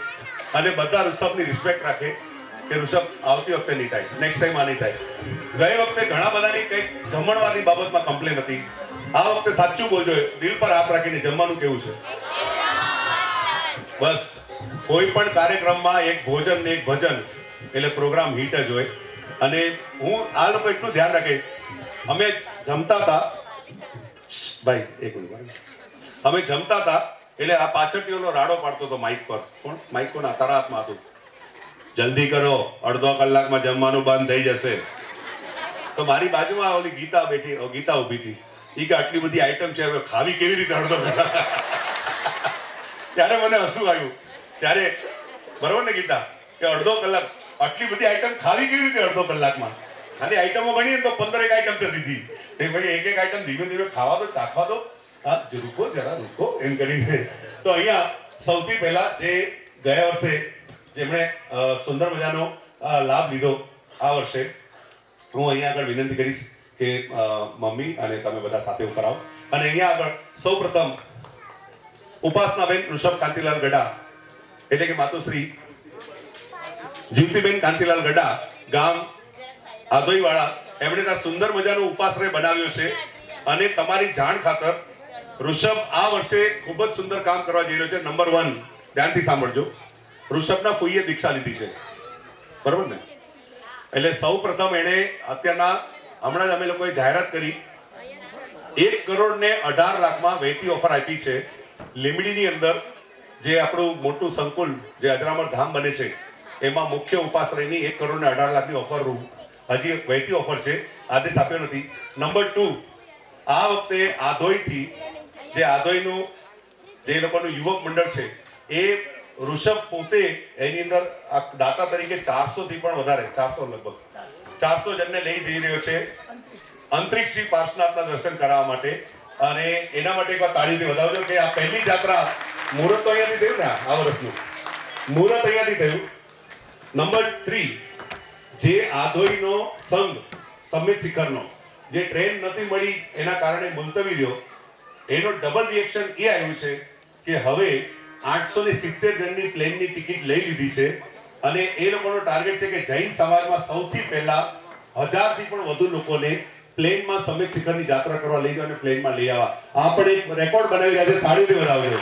અને બધા ઋષભની રિસ્પેક્ટ રાખે કે ઋષભ આવતી વખતે નહીં થાય, નેક્સ્ટ ટાઈમ આ નહીં થાય. ગઈ વખતે ઘણા બધાની કંઈક જમણવારની બાબતમાં કમ્પ્લેન હતી. આ વખતે સાચું બોલજો, દિલ પર હાથ રાખીને જમવાનું કેવું છે. બસ કોઈ પણ કાર્યક્રમમાં એક ભોજન ને એક ભજન એટલે પ્રોગ્રામ હિટ જ હોય. અને હું આ લોકો એટલું ધ્યાન રાખે, અમે જમતા હતા ભાઈ, એક મિનિટ, અમે જમતા હતા એટલે આ પાછળથી ઓલો રાડો પાડતો હતો માઇક પર. કોણ માઇક કોના? તારા હાથમાં હતું. જલ્દી કરો, અડધો કલાકમાં જમવાનું બંધ થઈ જશે. તો મારી બાજુમાં ઓલી ગીતા ઊભી હતી. એ કે આટલી બધી આઈટમ છે, હવે ખાવી કેવી રીતે અડધો કલાક? ત્યારે મને હસવું આવ્યું. ત્યારે બરોબર ને ગીતા, કે અડધો કલાક આટલી બધી આઈટમ ખાવી કેવી રીતે અડધો કલાકમાં? ખાલી આઈટમો ગણીએ તો 15 આઈટમ તો દીધી. ભાઈ એક આઈટમ ધીમે ધીમે ખાવા દો, ચાખવા દો, હા જરા રૂકો એમ કરીને. તો અહીંયા સૌથી પહેલા જે ગયા વર્ષે જેમણે સુંદર મજાનો લાભ લીધો, આ વર્ષે હું અહીંયા આગળ વિનંતી કરીશ કે મમ્મી અને તમે બધા સાથે ઉપર આવો. અને અહીંયા આગળ સૌપ્રથમ ઉપાસનાબેન ઋષભ કાંતિલાલ ગડા, એટલે કે માતુશ્રી જીવતીબેન કાંતિલાલ ગડા, ગામ આધોઈવાળા, એમણે ત્યાં સુંદર મજાનો ઉપાશ્રય બનાવ્યો છે. અને તમારી જાણ ખાતર ઋષભ આ વર્ષે ખૂબ જ સુંદર કામ કરવા જઈ રહ્યો છે. નંબર 1, ધ્યાનથી સાંભળજો, ઋષભના ફોઈએ દીક્ષા લીધી છે, બરોબર ને? એટલે સૌ પ્રથમ એને અત્યારના હમણાં જ અમે લોકોએ જાહેરાત કરી 1,18,00,000 વહેતી ઓફર આપી છે. લીંબડીની અંદર જે આપણું મોટું સંકુલ જે અજરામર ધામ બને છે એમાં મુખ્ય ઉપાશ્રયની 1,18,00,000 ઓફર હજી વહેતી ઓફર છે, આદેશ આપ્યો નથી. નંબર 2, આ વખતે આધોઈથી જે આધોઈનું જે લોકોનું યુવક મંડળ છે એ ઋષભ પોતે એની અંદર દાતા તરીકે 400 થી પણ વધારે, 400 લગભગ 400 જણને લઈ જઈ રહ્યો છે અંતરિક્ષી પાર્શ્વનાથના દર્શન કરાવવા માટે. અને એના માટે એકવાર તાળીથી વધાવજો કે આ પહેલી જાત્રા મુહૂર્ત તો અહીંયાથી થયું ને, આ વર્ષનું મુહૂર્ત અહીંયાથી થયું. નંબર 3, જે આધોઈનો સંઘ સમિત શિખરનો જે ટ્રેન નથી મળી એના કારણે મુલતવી રહ્યો, એનો ડબલ રિએક્શન એ આવ્યું છે કે હવે 870 જણની પ્લેનની ટિકિટ લઈ લીધી છે. અને એ લોકોનો ટાર્ગેટ છે કે જૈન સમાજમાં સૌથી પહેલા 1000 થી પણ વધુ લોકોને પ્લેનમાં સમિત શિખરની યાત્રા કરવા લઈ જવા અને પ્લેનમાં લઈ આવવા. આ પણ એક રેકોર્ડ બનાવી રહ્યા છે, તાળીથી વધાવજો.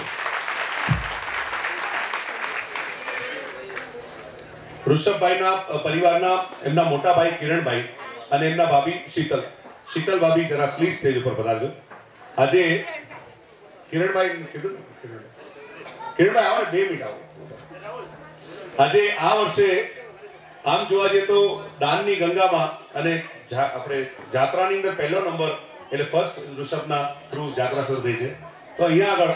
ઋષભભાઈના પરિવારના એમના મોટા ભાઈ કિરણભાઈ અને એમના ભાભી શીતલ ભાભી જરા પ્લીઝ સ્ટેજ ઉપર પધારજો. આજે કિરણભાઈ કીધું, કિરણભાઈ આવો ને, 2 મિનિટ આવો. આજે આ વર્ષે આમ જોવા જઈએ તો દાનની ગંગામાં અને આપણે જાત્રાની અંદર પહેલો નંબર એટલે ફર્સ્ટ ઋષભના થ્રુ જાત્રા શરૂ થઈ છે. તો અહીંયા આગળ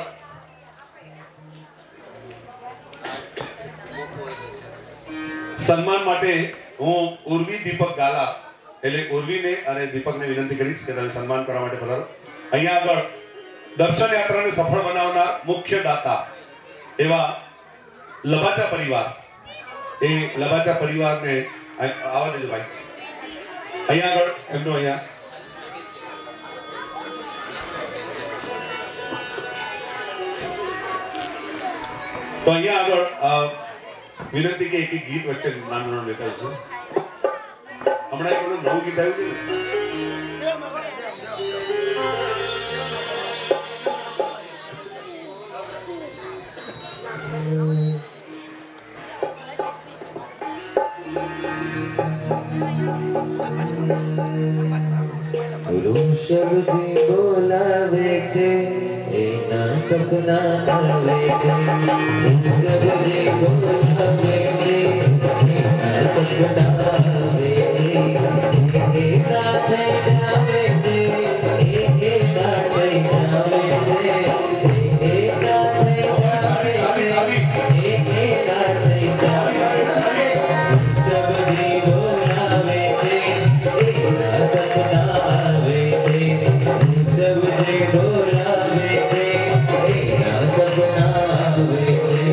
સન્માન માટે હું ઉર્વી દીપક ગાલા એટલે ઉર્વીને અને દીપકને વિનંતી કરીશ કે તમે સન્માન કરવા માટે પધારો. અહીંયા આગળ દર્શન યાત્રાને સફળ બનાવનાર મુખ્ય દાતા એવા લબાચા પરિવાર, એ લબાચા પરિવારને આવવા દેજો ભાઈ. અહીંયા આગળ એમનો અહીંયા તો અહીંયા આગળ વિનંતી કે એક ગીત વચ્ચે નાનું નાનું લેતા છે. હમણાં એક નવું ગીત આવ્યું છે શબ્દ બોલાવે છે એના સપના આવે છે શબ્દ બોલાવે છે એના સપના આવે છે એ સાથે જાવે છે એ સાથે જાવે છે એ સાથે જાવે છે એ સાથે જાવે છે શબ્દ બોલાવે છે એના સપના આવે છે શબ્દ બોલાવે છે એના સપના આવે છે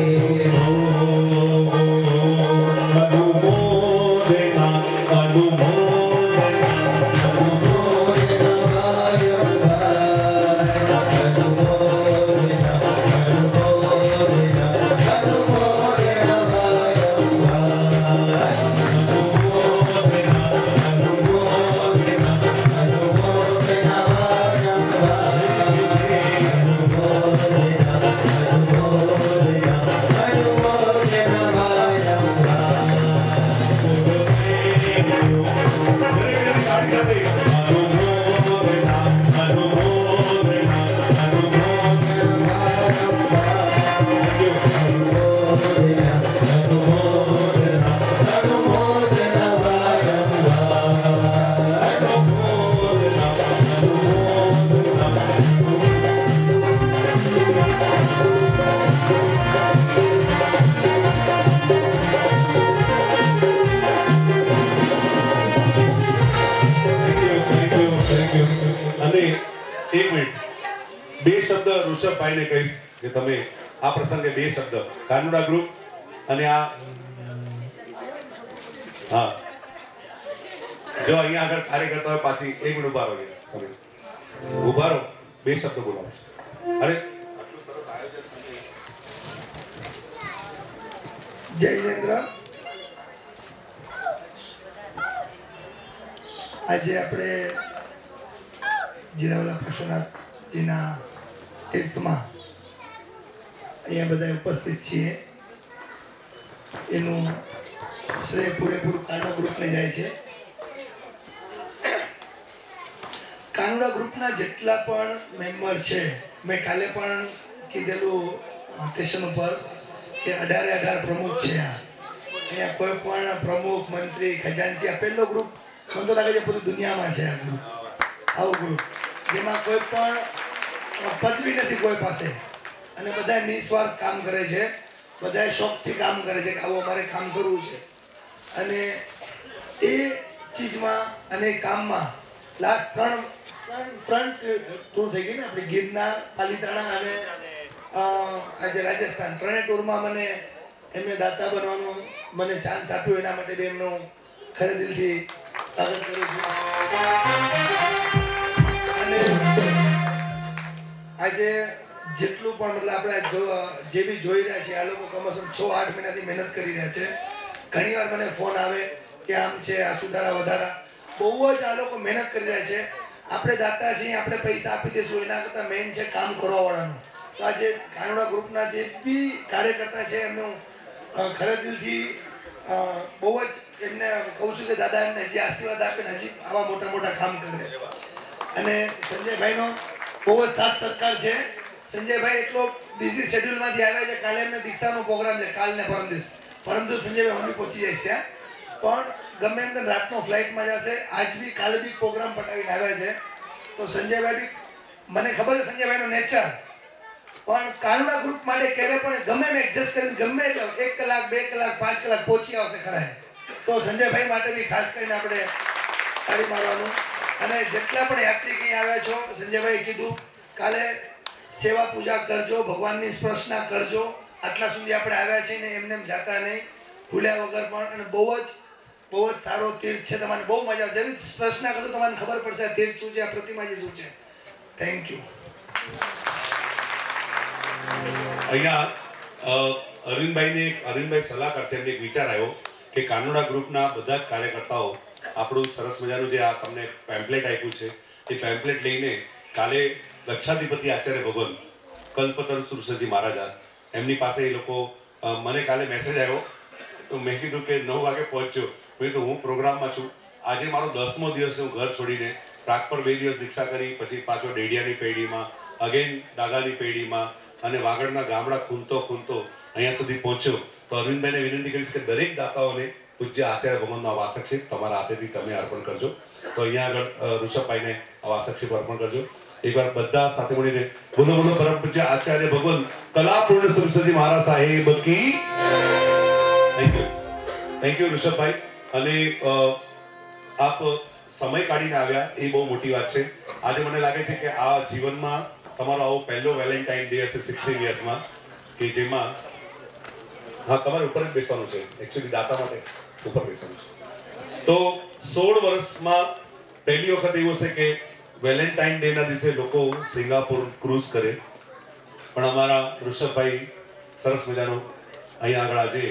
બે શબ્દ ઋષભભાઈને કહીશ કે તમે આ પ્રસંગે બે શબ્દ કાનુડા ગ્રુપ અને આ હા જો અહીંયા આગળ કાર્યકર્તા હોય પાછી એક મિનિટ ઉભા રહો તમે ઉભા રહો બે શબ્દ બોલાવો અરે જય જિનેન્દ્ર આજે આપણે જીરાવલા પશુનાથજીના તીર્થમાં અહીંયા બધા ઉપસ્થિત છીએ એનું શ્રેય પૂરેપૂરું કાનુડા ગ્રુપને જાય છે. કાનુડા ગ્રુપના જેટલા પણ મેમ્બર છે મેં કાલે પણ કીધેલું સ્ટેશન ઉપર કે 18 પ્રમુખ છે. અહીંયા કોઈ પણ પ્રમુખ મંત્રી ખજાનચી આ પહેલો ગ્રુપ મને તો લાગે છે પૂરી દુનિયામાં છે આ ગ્રુપ આવું ગ્રુપ જેમાં કોઈ પણ પદવી નથી કોઈ પાસે અને બધા નિસ્વાર્થ કામ કરે છે બધા શોખથી કામ કરે છે કે આવું અમારે કામ કરવું છે અને એ ચીજમાં અને કામમાં લાસ્ટ ત્રણ ટૂર થઈ ગઈ ને આપણી ગિરનાર પાલીતાણા અને આજે રાજસ્થાન ત્રણેય ટૂરમાં મને એમને દાતા બનવાનું મને ચાન્સ આપ્યો એના માટે બી એમનું ખરે દિલથી સ્વાગત કરું છું. અને આજે જેટલું પણ મતલબ આપણે જે બી જોઈ રહ્યા છીએ આ લોકો કમસે કમ 6-8 મહિનાથી મહેનત કરી રહ્યા છે. ઘણીવાર મને ફોન આવે કે આમ છે આ સુધારા વધારા બહુ જ આ લોકો મહેનત કરી રહ્યા છે. આપણે દાતા છીએ આપણે પૈસા આપી દઈશું એના કરતાં મેઇન છે કામ કરવાવાળાનું. તો આજે કાનુડા ગ્રુપના જે બી કાર્યકર્તા છે એમનું ખરે દિલથી બહુ જ એમને કહું છું કે દાદા એમને હજી આશીર્વાદ આપે ને હજી આવા મોટા મોટા કામ કરે. અને સંજયભાઈનો બહુ જ સાથ સરકાર છે. સંજયભાઈ એટલો બિઝી શેડ્યુલમાંથી આવ્યા છે. કાલે એમને દીક્ષાનો પ્રોગ્રામ છે કાલ ને પરમ દિવસ સંજયભાઈ હું પહોંચી જઈશ ત્યાં પણ ગમે એમ રાતનો ફ્લાઇટમાં જશે. આજ બી કાલે બી પ્રોગ્રામ પટાવીને આવ્યા છે. તો સંજયભાઈ બી મને ખબર છે સંજયભાઈનો નેચર પણ કાનુડા ગ્રુપ માટે ક્યારે પણ ગમે એમ એડજસ્ટ કરીને ગમે એટલો 1 કલાક 2 કલાક 5 કલાક પહોંચી આવશે ખરા. તો સંજયભાઈ માટે બી ખાસ કરીને આપણે તાળી મારવાનું. અને જેટલા પણ યાત્રી અહીં આવ્યા છો સંજયભાઈ કીધું કાલે સેવા પૂજા કરજો ભગવાનની સ્પર્શના કરજો. આટલા સુધી આપણે આવ્યા છીએ ને એમને જાતા નહીં ભૂલ્યા વગર પણ. અને બહુ જ સારો તીર્થ છે. તમને બહુ મજા આવે જેવી સ્પર્શના કરજો તમને ખબર પડશે આ તીર્થ શું છે આ પ્રતિમાજી શું છે. Thank you. અહીંયા અરવિંદભાઈ સલાહકાર છે, એમને એક વિચાર આવ્યો કે કાનોડા ગ્રુપના બધા જ કાર્યકર્તાઓ આપણું સરસ મજાનું જે આ તમને પેમ્પલેટ આપ્યું છે એ પેમ્પલેટ લઈને કાલે લક્ષાધિપતિ આચાર્ય ભગવાન કલ્પતરુ સુરસજી મહારાજા એમની પાસે એ લોકો મને કાલે મેસેજ આવ્યો તો મેં કીધું કે 9 વાગે પહોંચ્યો. મેં કીધું હું પ્રોગ્રામમાં છું, આજે મારો 10મો દિવસ, હું ઘર છોડીને પ્રાગ પર 2 દિવસ દીક્ષા કરી, પછી પાછો ડેડિયાની પેઢીમાં, અગેન દાદાની પેઢીમાં અને વાગડના ગામડા ખૂંદતો અહીંયા સુધી પહોંચ્યો. તો અરવિંદભાઈને વિનંતી કરીશ કે દરેક દાતાઓને પૂજ્ય આચાર્ય ભગવાનનો આ વાસક્ષેપ તમારા હાથેથી તમે અર્પણ કરજો. તો અહીંયા આગળ ઋષભભાઈને આ વાસક્ષેપ અર્પણ કરજો. એકવાર બધા સાથે મળીને બોલો બોલો પરમ પૂજ્ય આચાર્ય ભગવાન કલાપૂર્ણ સુરસજી મહારાજ સાહેબ કી. Thank you Rishabhbhai. અને આપ સમય કાઢીને આવ્યા એ બહુ મોટી વાત છે. આજે મને લાગે છે કે આ જીવનમાં તમારો આવો પહેલો વેલેન્ટાઇન ડે હશે 16 યર્સમાં, કે જેમાં હા તમારે ઉપર જ બેસવાનું છે, એકચ્યુઅલી દાતા માટે ઉપર બેસવાનું છે. તો 16 વર્ષમાં પહેલી વખત એવું છે કે વેલેન્ટાઇન ડે ના દિવસે લોકો સિંગાપુર ક્રૂઝ કરે, પણ અમારા ઋષભભાઈ સરસ મજાનો અહીંયા આગળ આજે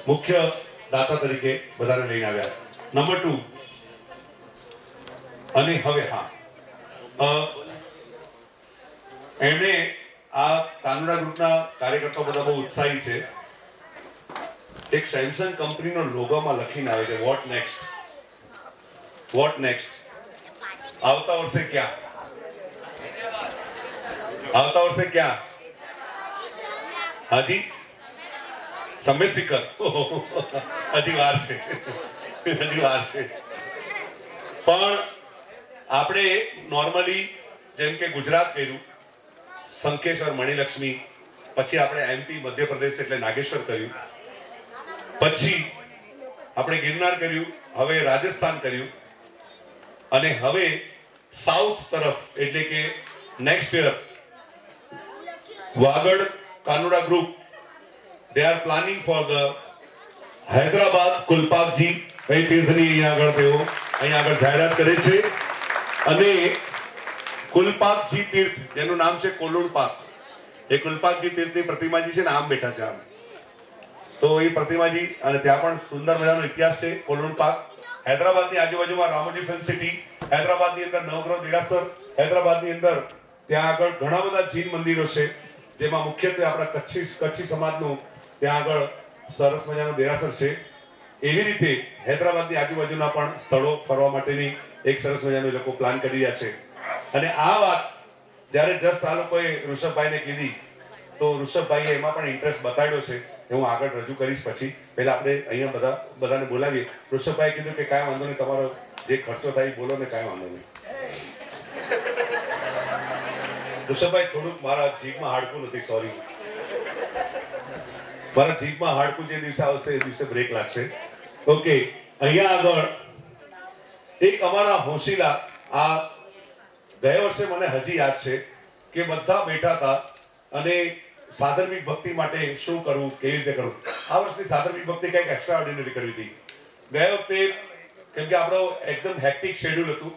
મુખ્ય દાતા તરીકે બધાને લઈને આવ્યા. નંબર 2 અને હવે એમણે આ કાનોડા ગ્રુપના કાર્યકર્તાઓ બધા બહુ ઉત્સાહી છે. એક સેમસંગ કંપનીનો લોગોમાં લખીને આવે છે વોટ નેક્સ્ટ. આવતા વર્ષે ક્યાં હાજી સમેત સિકર. હજી વાર છે. પણ આપણે નોર્મલી જેમ કે ગુજરાત કર્યું, શંખેશ્વર, મણિલક્ષ્મી, પછી આપણે એમપી મધ્યપ્રદેશ એટલે નાગેશ્વર કર્યું, પછી આપણે ગિરનાર કર્યું, હવે રાજસ્થાન કર્યું, અને હવે સાઉથ તરફ એટલે કે next year Vagad Kanoda group they are planning for the Hyderabad Kulpakji કઈ તીર્થની અહીંયા આગળ જાહેરાત કરે છે. અને કુલપાકજી તીર્થ જેનું નામ છે કોલુણપાક, એ કુલપાકજી તીર્થની પ્રતિમાજી છે ને આમ બેઠા છે આમ. તો એ પ્રતિમાજી અને ત્યાં પણ સુંદર મજાનો ઇતિહાસ છે. કોલુણપાક હૈદરાબાદની આજુબાજુમાં રામોજી ફિલ્મ સિટી, હૈદરાબાદની અંદર નવગ્રહ દેરાસર, હૈદરાબાદની અંદર ત્યાં આગળ ઘણા બધા જૈન મંદિરો છે, જેમાં મુખ્યત્વે આપણા કચ્છી સમાજનું ત્યાં આગળ સરસ મજાનું દેરાસર છે. એવી રીતે હૈદરાબાદની આજુબાજુના પણ સ્થળો ફરવા માટેની એક સરસ મજાનું લોકો પ્લાન કરી રહ્યા છે. અને આ વાત જ્યારે જસ્ટ આ લોકોએ ઋષભભાઈને કીધી તો ઋષભભાઈએ એમાં પણ ઇન્ટરેસ્ટ બતાવ્યો છે. હું આગળ રજૂ કરીશ પછી. પહેલા આપણે અહીંયા બધાને બોલાવીએ. ઋષભભાઈએ કીધું કે કાંઈ વાંધો નહીં, તમારો જે ખર્ચો થાય બોલો ને, કાંઈ વાંધો નહીં. ઋષભભાઈ થોડુંક મારા જીભમાં હાડકું નથી, સોરી. મારા જીભમાં હાડકું જે દિવસે આવશે એ દિવસે બ્રેક લાગશે. ઓકે, અહીંયા આગળ એક અમારા હોશીલા, આ ગયા વર્ષે મને હજી યાદ છે કે બધા બેઠા હતા અને સાધર્મિક ભક્તિ માટે શું કરવું, કેવી રીતે કરવું. આ વર્ષની સાધર્મિક ભક્તિ કંઈક એક્સ્ટ્રા ઓર્ડિનરી કરવી હતી. ગયા વખતે કેમ કે આપણો એકદમ હેક્ટિક શેડ્યુલ હતું,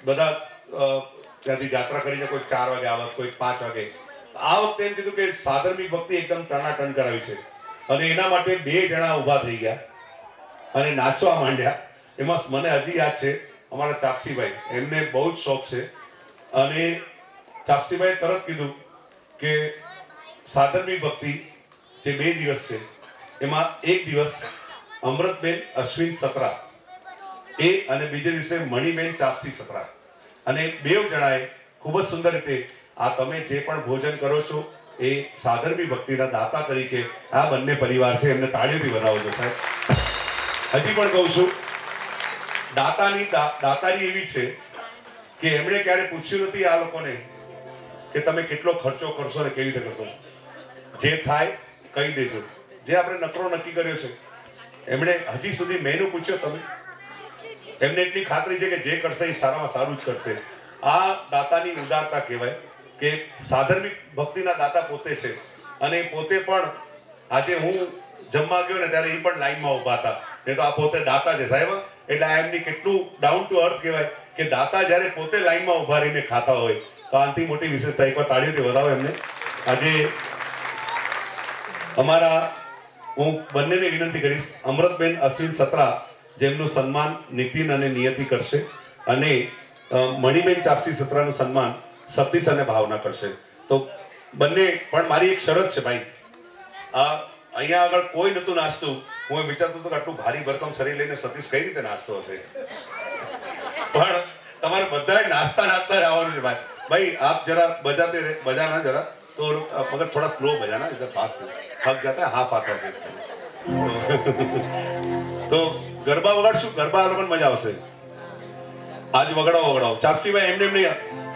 બધા ત્યાંથી યાત્રા કરીને કોઈ 4 વાગે આવત, કોઈ 5 વાગે. આ વખતે એમ કીધું કે સાધર્મિક ભક્તિ એકદમ ટનાટન કરાવી છે, અને એના માટે 2 જણા ઊભા થઈ ગયા અને નાચવા માંડ્યા. એમાં મને હજી યાદ છે અમારા ચાપસીભાઈ, એમને બહુ જ શોખ છે, અને ચાપસીભાઈએ તરત કીધું કે સાધર્મિક ભક્તિ જે 2 દિવસ છે એમાં એક દિવસ અમૃતબેન અશ્વિન સત્રા એ અને બીજે દિવસે મણિબેન ચાપસી સત્રા, અને 2 જણાએ ખૂબ જ સુંદર રીતે આ તમે જે પણ ભોજન કરો છો એ સાધર્મિક ભક્તિના દાતા તરીકે આ બંને પરિવાર છે, એમને તાળીઓથી બનાવજો સાહેબ. હજી પણ કહું છું, દાતારી એવી છે કે એમણે ક્યારે પૂછ્યું નથી આ લોકોને કે તમે કેટલો ખર્ચો કરશો ને કેવી રીતે કરશો. જે થાય કહી દેજો. જે આપણે નકરો નક્કી કર્યો છે એમણે હજી સુધી મેનુ પૂછ્યો તમે? એમને એટલી ખાતરી છે કે જે કરશે એ સારામાં સારું જ કરશે. આ દાતાની ઉદારતા કહેવાય કે સાધર્મિક ભક્તિના દાતા પોતે છે, અને પોતે પણ આજે હું જમવા ગયો ને ત્યારે એ પણ લાઈનમાં ઊભા હતા. એ તો આ પોતે દાતા છે સાહેબ, એટલે આ એમની કેટલું ડાઉન ટુ અર્થ કહેવાય કે દાતા જ્યારે પોતે લાઈનમાં ઊભા રહીને ખાતા હોય તો આનાથી મોટી વિશેષતા. એકવાર તાળીઓથી વધાવો એમને. આજે અમારા હું બંનેને વિનંતી કરીશ, અમૃતબેન અશ્વિન સત્રા જેમનું સન્માન નીતિન અને નિયતિ કરશે, અને મણિબેન ચાપસી સત્રાનું સન્માન સતીશ અને ભાવના કરશે. તો બંને, પણ મારી એક શરત છે ભાઈ, અહીંયા આગળ કોઈ નતું નાચતું. હું એ વિચારતો હતો કે આટલું ભારી ભરકમ શરીર લઈને સતીશ કઈ રીતે નાચતો હશે, પણ તમારે બધાએ નાચતા નાચતા રહેવાનું છે ભાઈ. ભાઈ આપ જરા बजाना जरा, तो मगर थोड़ा स्लो बजाना, इधर फास्ट थक जाता है, हाफ आता है. तो गरबा वगाड़શું, ગરબા પણ મજા આવશે. આજ વગાડો ચાપસીભાઈ, એમને નહીં,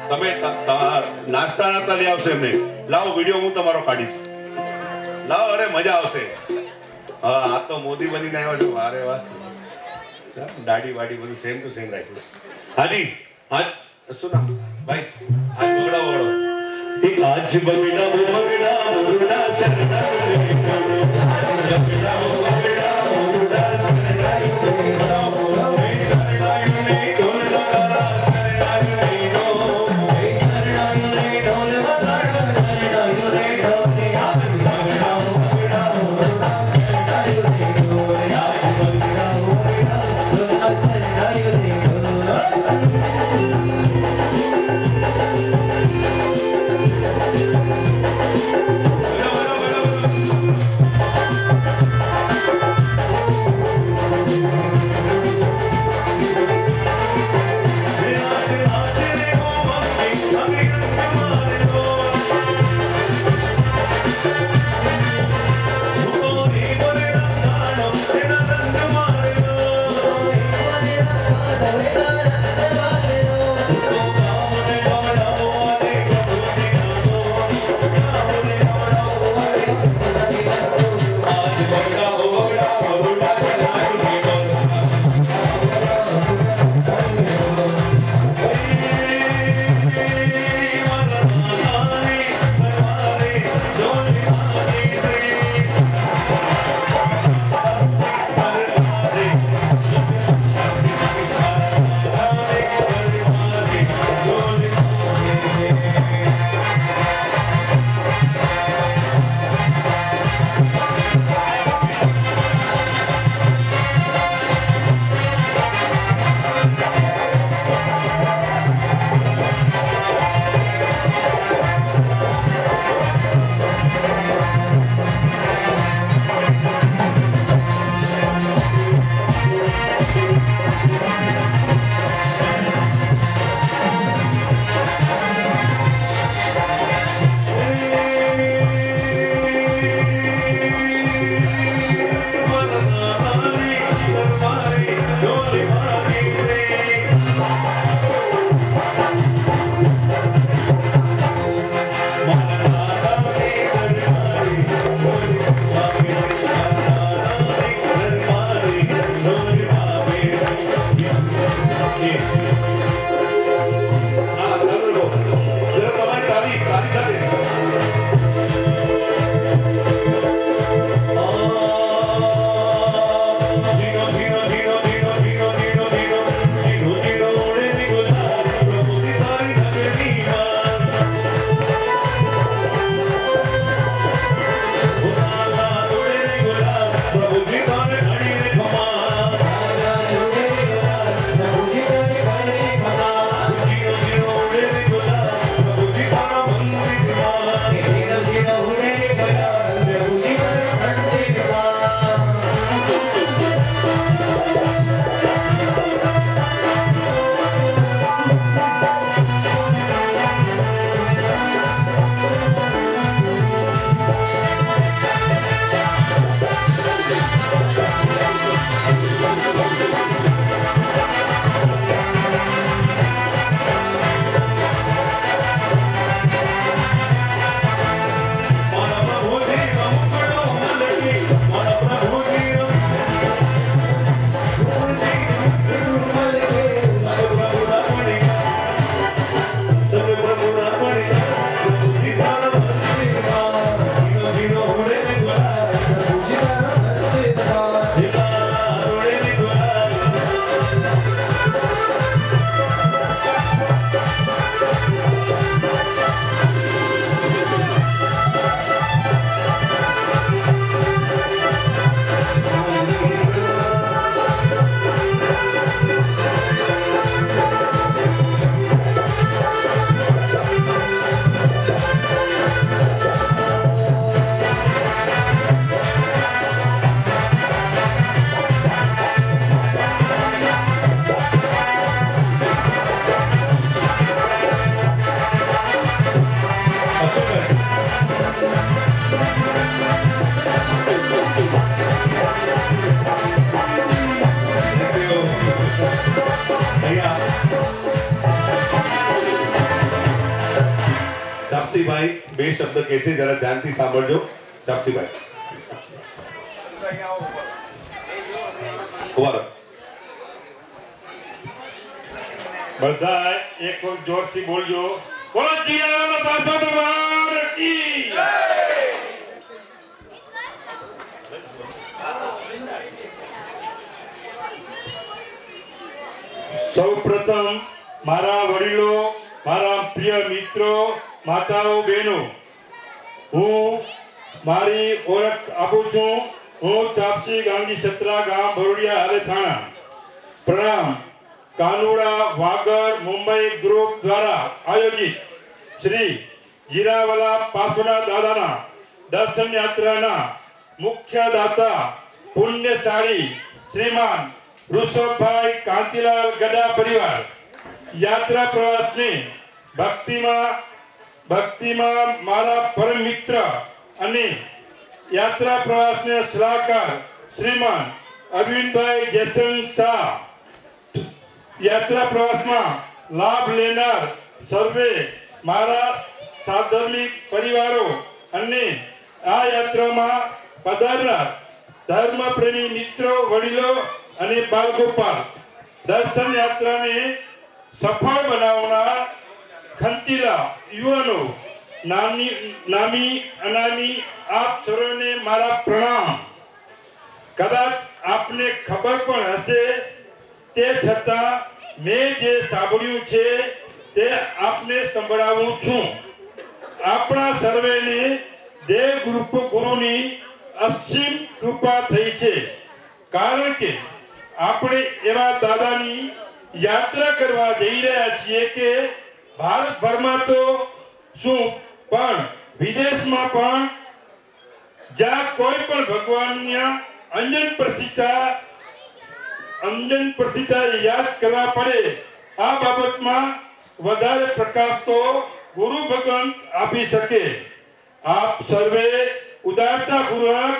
તમે નાસ્તા લઈ આવશો એમને. લાવો વિડીયો હું તમારો કાઢીશ, લાવો, અરે મજા આવશે. હા, આ તો મોદી બનીને આવ્યા છો, અરે વાહ, દાઢી વાડી બધું સેમ ટુ સેમ રાખ્યું. હાજી, હા, શું નામ ભાઈ? આજ વગાડો. आज बगड़ा मुरुड़ा शरणा रे करो, आज बगड़ा मुरुड़ा शरणा रे करो, शरणा रे ढोल बजाना, शरणा रे ढोल, शरणा रे ढोल बजाना, शरणा रे ढोल, आज बगड़ा मुरुड़ा शरणा रे करो, आज बगड़ा मुरुड़ा शरणा रे करो. ચાપસીભાઈ બે શબ્દ કહે છે, જરા ધ્યાનથી સાંભળજો. ચાપસીભાઈ ઉભા રહો. બધા એક વખત જોરથી બોલજો. બોલો જીયાવાલા બાપા ભગવાન કી જય. સૌપ્રથમ મારા વડીલો, મારા પ્રિય મિત્રો, માતાઓ, બહેનો, હું મારી ઓળખ આપું છું. હું તાપસી ગાંધી સત્રા, ગામ ભરોડિયા, હાલે થાણા. પ્રણામ. કાનુડા વાગડ મુંબઈ ગ્રુપ દ્વારા આયોજિત શ્રી જીરાવાલા પાસોના દાદાના દર્શન યાત્રાના મુખ્ય દાતા પુણ્યશાળી શ્રીમાન ઋષભભાઈ કાંતિલાલ ગડા પરિવાર યાત્રા પ્રવાસને ભક્તિમાં મારા પરમ મિત્ર અને યાત્રા પ્રવાસને સલાહકાર શ્રીમાન અરવિંદભાઈ જયસંગ શાહ, યાત્રા પ્રવાસમાં લાભ લેનાર સર્વે મારા સાધર્મિક પરિવારો અને આ યાત્રામાં પધારનાર ધર્મપ્રેમી મિત્રો, વડીલો અને બાલગોપાલ, દર્શન યાત્રાને સફળ બનાવનાર ખંતીલા યુવાનો, નામી અનામી આપ સર્વને મારા પ્રણામ. કદાચ આપને ખબર પણ હશે, તે છતાં મેં જે સાંભળ્યું છે તે આપને સંભળાવું છું. આપણા સર્વેને દેવ ગુરુની અસીમ કૃપા થઈ છે, કારણ કે આપણે એવા દાદાની યાત્રા કરવા જઈ રહ્યા છીએ કે ભારતભરમાં તો શું પણ વિદેશમાં પણ જ્યાં કોઈ પણ ભગવાનની અંજન પ્રતિષ્ઠા યાદ કરવા પડે, આ બાબતમાં વધારે પ્રકાશ તો ગુરુ ભગવાન આપી શકે. આપ સર્વે ઉદારતાપૂર્વક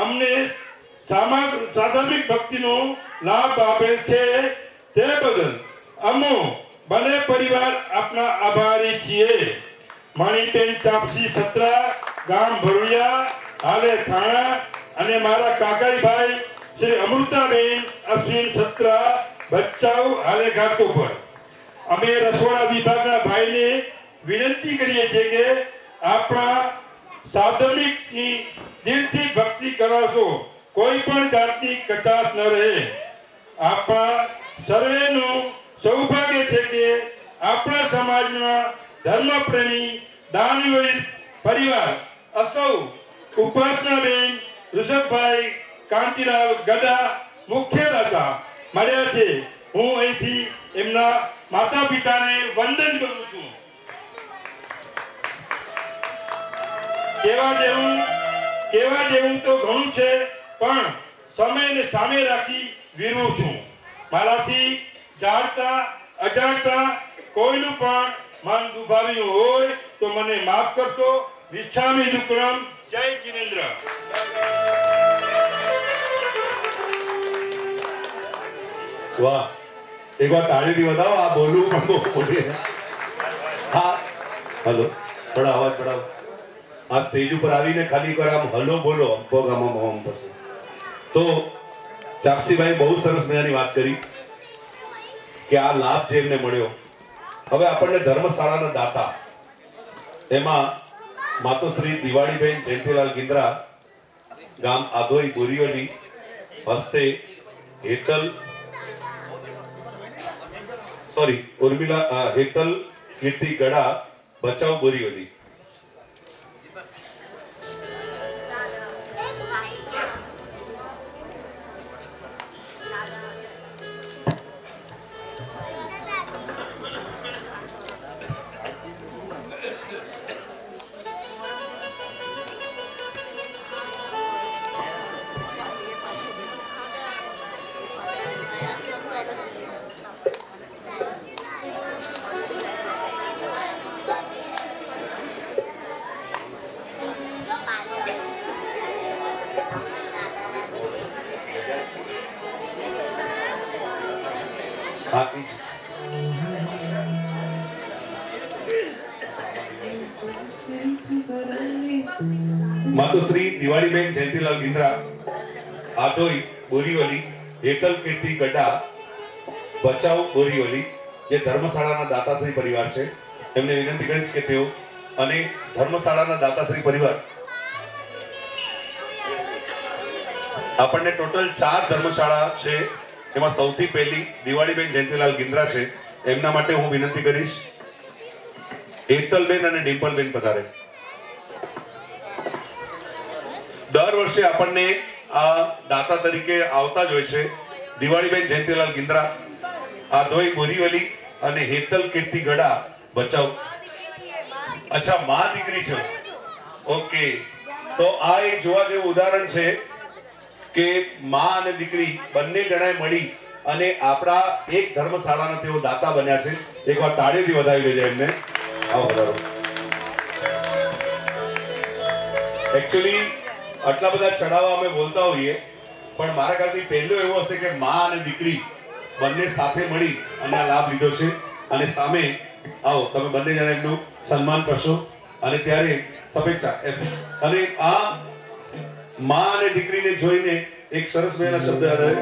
અમને સાધર્મિક ભક્તિનો લાભ આપેલ છે, તે બદલ અમો બંને પરિવાર આપના આભારી છીએ. મણીબેન ચાપસી સત્રા, ગામ ભરોડિયા, હાલે થાણા, અને મારા કાકાઈભાઈ શ્રી અમૃતાબેન અશ્વિન સત્રા, બચ્ચાઓ, હાલે ઘાટકોપર. અમે રસોડા વિભાગના ભાઈને વિનંતી કરીએ છીએ કે આપણા સાધર્મિકની દિલથી ભક્તિ કરાવશો, કોઈ પણ જાતની કચાશ ન રહે. આપણા સર્વેનું સૌભાગ્ય છે કે આપણા સમાજના ધર્મપ્રેમી દાનવીર પરિવાર અસૌ ઉપાસનાબેન ઋષભભાઈ કાંતિલાલ ગડા મુખ્ય દાતા મળ્યા છે. હું અહીંથી એમના માતા પિતાને વંદન કરું છું. કેવા જેવું તો ઘણું છે, પણ સમયને સામે રાખી વીરું છું. મારાથી જાણતા અજાણતા કોઈનું પણ મન દુભાવ્યું હોય તો મને માફ કરશો. વિચ્છામી દુક્કડમ. જય જિનેન્દ્ર. વાહ, એક વાર તાળીથી બતાવો. આ બોલવું પણ બહુ બોલી. હા, હલો, થોડા અવાજ ચડાવો. આ સ્ટેજ ઉપર આવીને ખાલી એકવાર આમ હલો બોલો, પગ આમ પછી. તો ચાપસીભાઈ બહુ સરસ મજાની વાત કરી કે આ લાભ જે એમને મળ્યો. હવે આપણને ધર્મશાળાના દાતા, એમાં માતોશ્રી દિવાળીબેન જયંતિલાલ ગિંદ્રા, ગામ આધોઈ બોરીવલી, હસ્તે ઉર્મિલા હેતલ કીર્તિ ગડા, બચાવ બોરીવલી. હા ઈ જ. માતુશ્રી દિવાળીબેન જયંતિલાલ ગિંદ્રા, આધોઈ બોરીવલી, હેતલ કીર્તિ ગઢા, બચાવ બોરીવલી, જે ધર્મશાળાના દાતાશ્રી પરિવાર છે, એમને વિનંતી કરીશ કે તેઓ અને ધર્મશાળાના દાતાશ્રી પરિવાર આપણને ટોટલ 4 ધર્મશાળા છે, એમાં સૌથી પહેલી દિવાળીબેન જયંતિલાલ ગિંદ્રા છે, એમના માટે હું વિનંતી કરીશ હેતલબેન અને ડિમ્પલબેન પધારે. દર વર્ષે આપણને આ દાતા તરીકે આવતા જ હોય છે દિવાળીબેન જયંતિલાલ ગિંદ્રા, આધોઈ બોરીવલી અને હેતલ કીર્તિ ગઢા, બચાવ. અચ્છા, માં દીકરી છે. ઓકે, તો આ એક જોવા જેવું ઉદાહરણ છે કે માં અને દીકરી બંને જણાએ મળી અને આપણા એક ધર્મશાળાના તેઓ દાતા બન્યા છે. એકવાર તાળીઓથી વધાવી લેજો એમને. આવો વધારો. એકચ્યુઅલી આટલા બધા ચડાવવા અમે બોલતા હોઈએ, પણ મારા ખ્યાલથી પહેલું એવું હશે કે માં અને દીકરી બંને સાથે મળી અને આ લાભ લીધો છે. અને સામે આવો તમે બંને જણા એમનું સન્માન કરશો અને ત્યારે શુભેચ્છા. અને આ માં અને દીકરીને જોઈને એક સરસ મજાના શબ્દ યાદ આવે.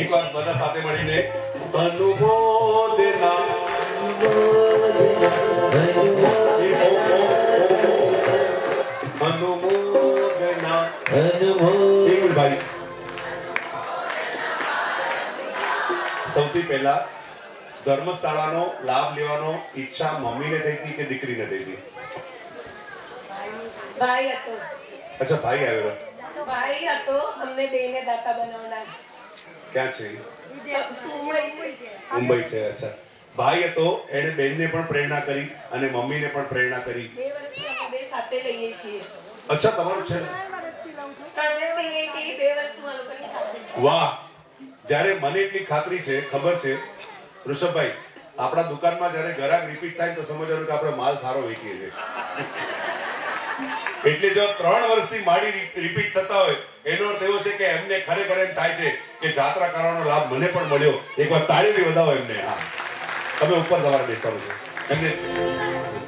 એકવાર બધા સાથે મળીને અનુમોદના અનુમોદના. ભાઈ, સૌથી પહેલા ધર્મશાળાનો લાભ લેવાનો ઈચ્છા મમ્મીને થઈ હતી કે દીકરીને થઈ હતી? ભાઈ હતો. અચ્છા, ભાઈ આવેલો. ભાઈ હતો, અમને બેને દાતા બનાવનાર. ક્યાં છે? મુંબઈ છે. મુંબઈ છે. અચ્છા, ભાઈ હતો, એને બેનને પણ પ્રેરણા કરી અને મમ્મીને પણ પ્રેરણા કરી. 2 વર્ષથી અમે બે સાથે લઈએ છીએ. અચ્છા, તમારું છે. 3 વર્ષથી 2 વર્ષથી આ લોકોની સાથે. વાહ! જ્યારે મને એટલી ખાતરી છે, ખબર છે ઋષભભાઈ, આપણા દુકાનમાં જ્યારે ગ્રાહક રિપીટ થાય તો સમજવાનું કે આપણે માલ સારો વેચીએ છીએ. એટલે જો 3 વર્ષથી માડી રિપીટ થતા હોય એનો અર્થ એવો છે કે એમને ખરેખર એમ થાય છે કે જાત્રા કરવાનો લાભ મને પણ મળ્યો. એકવાર તાળીથી વધાવો એમને. હા, તમે ઉપર તમારે બેસવાનું છે એમને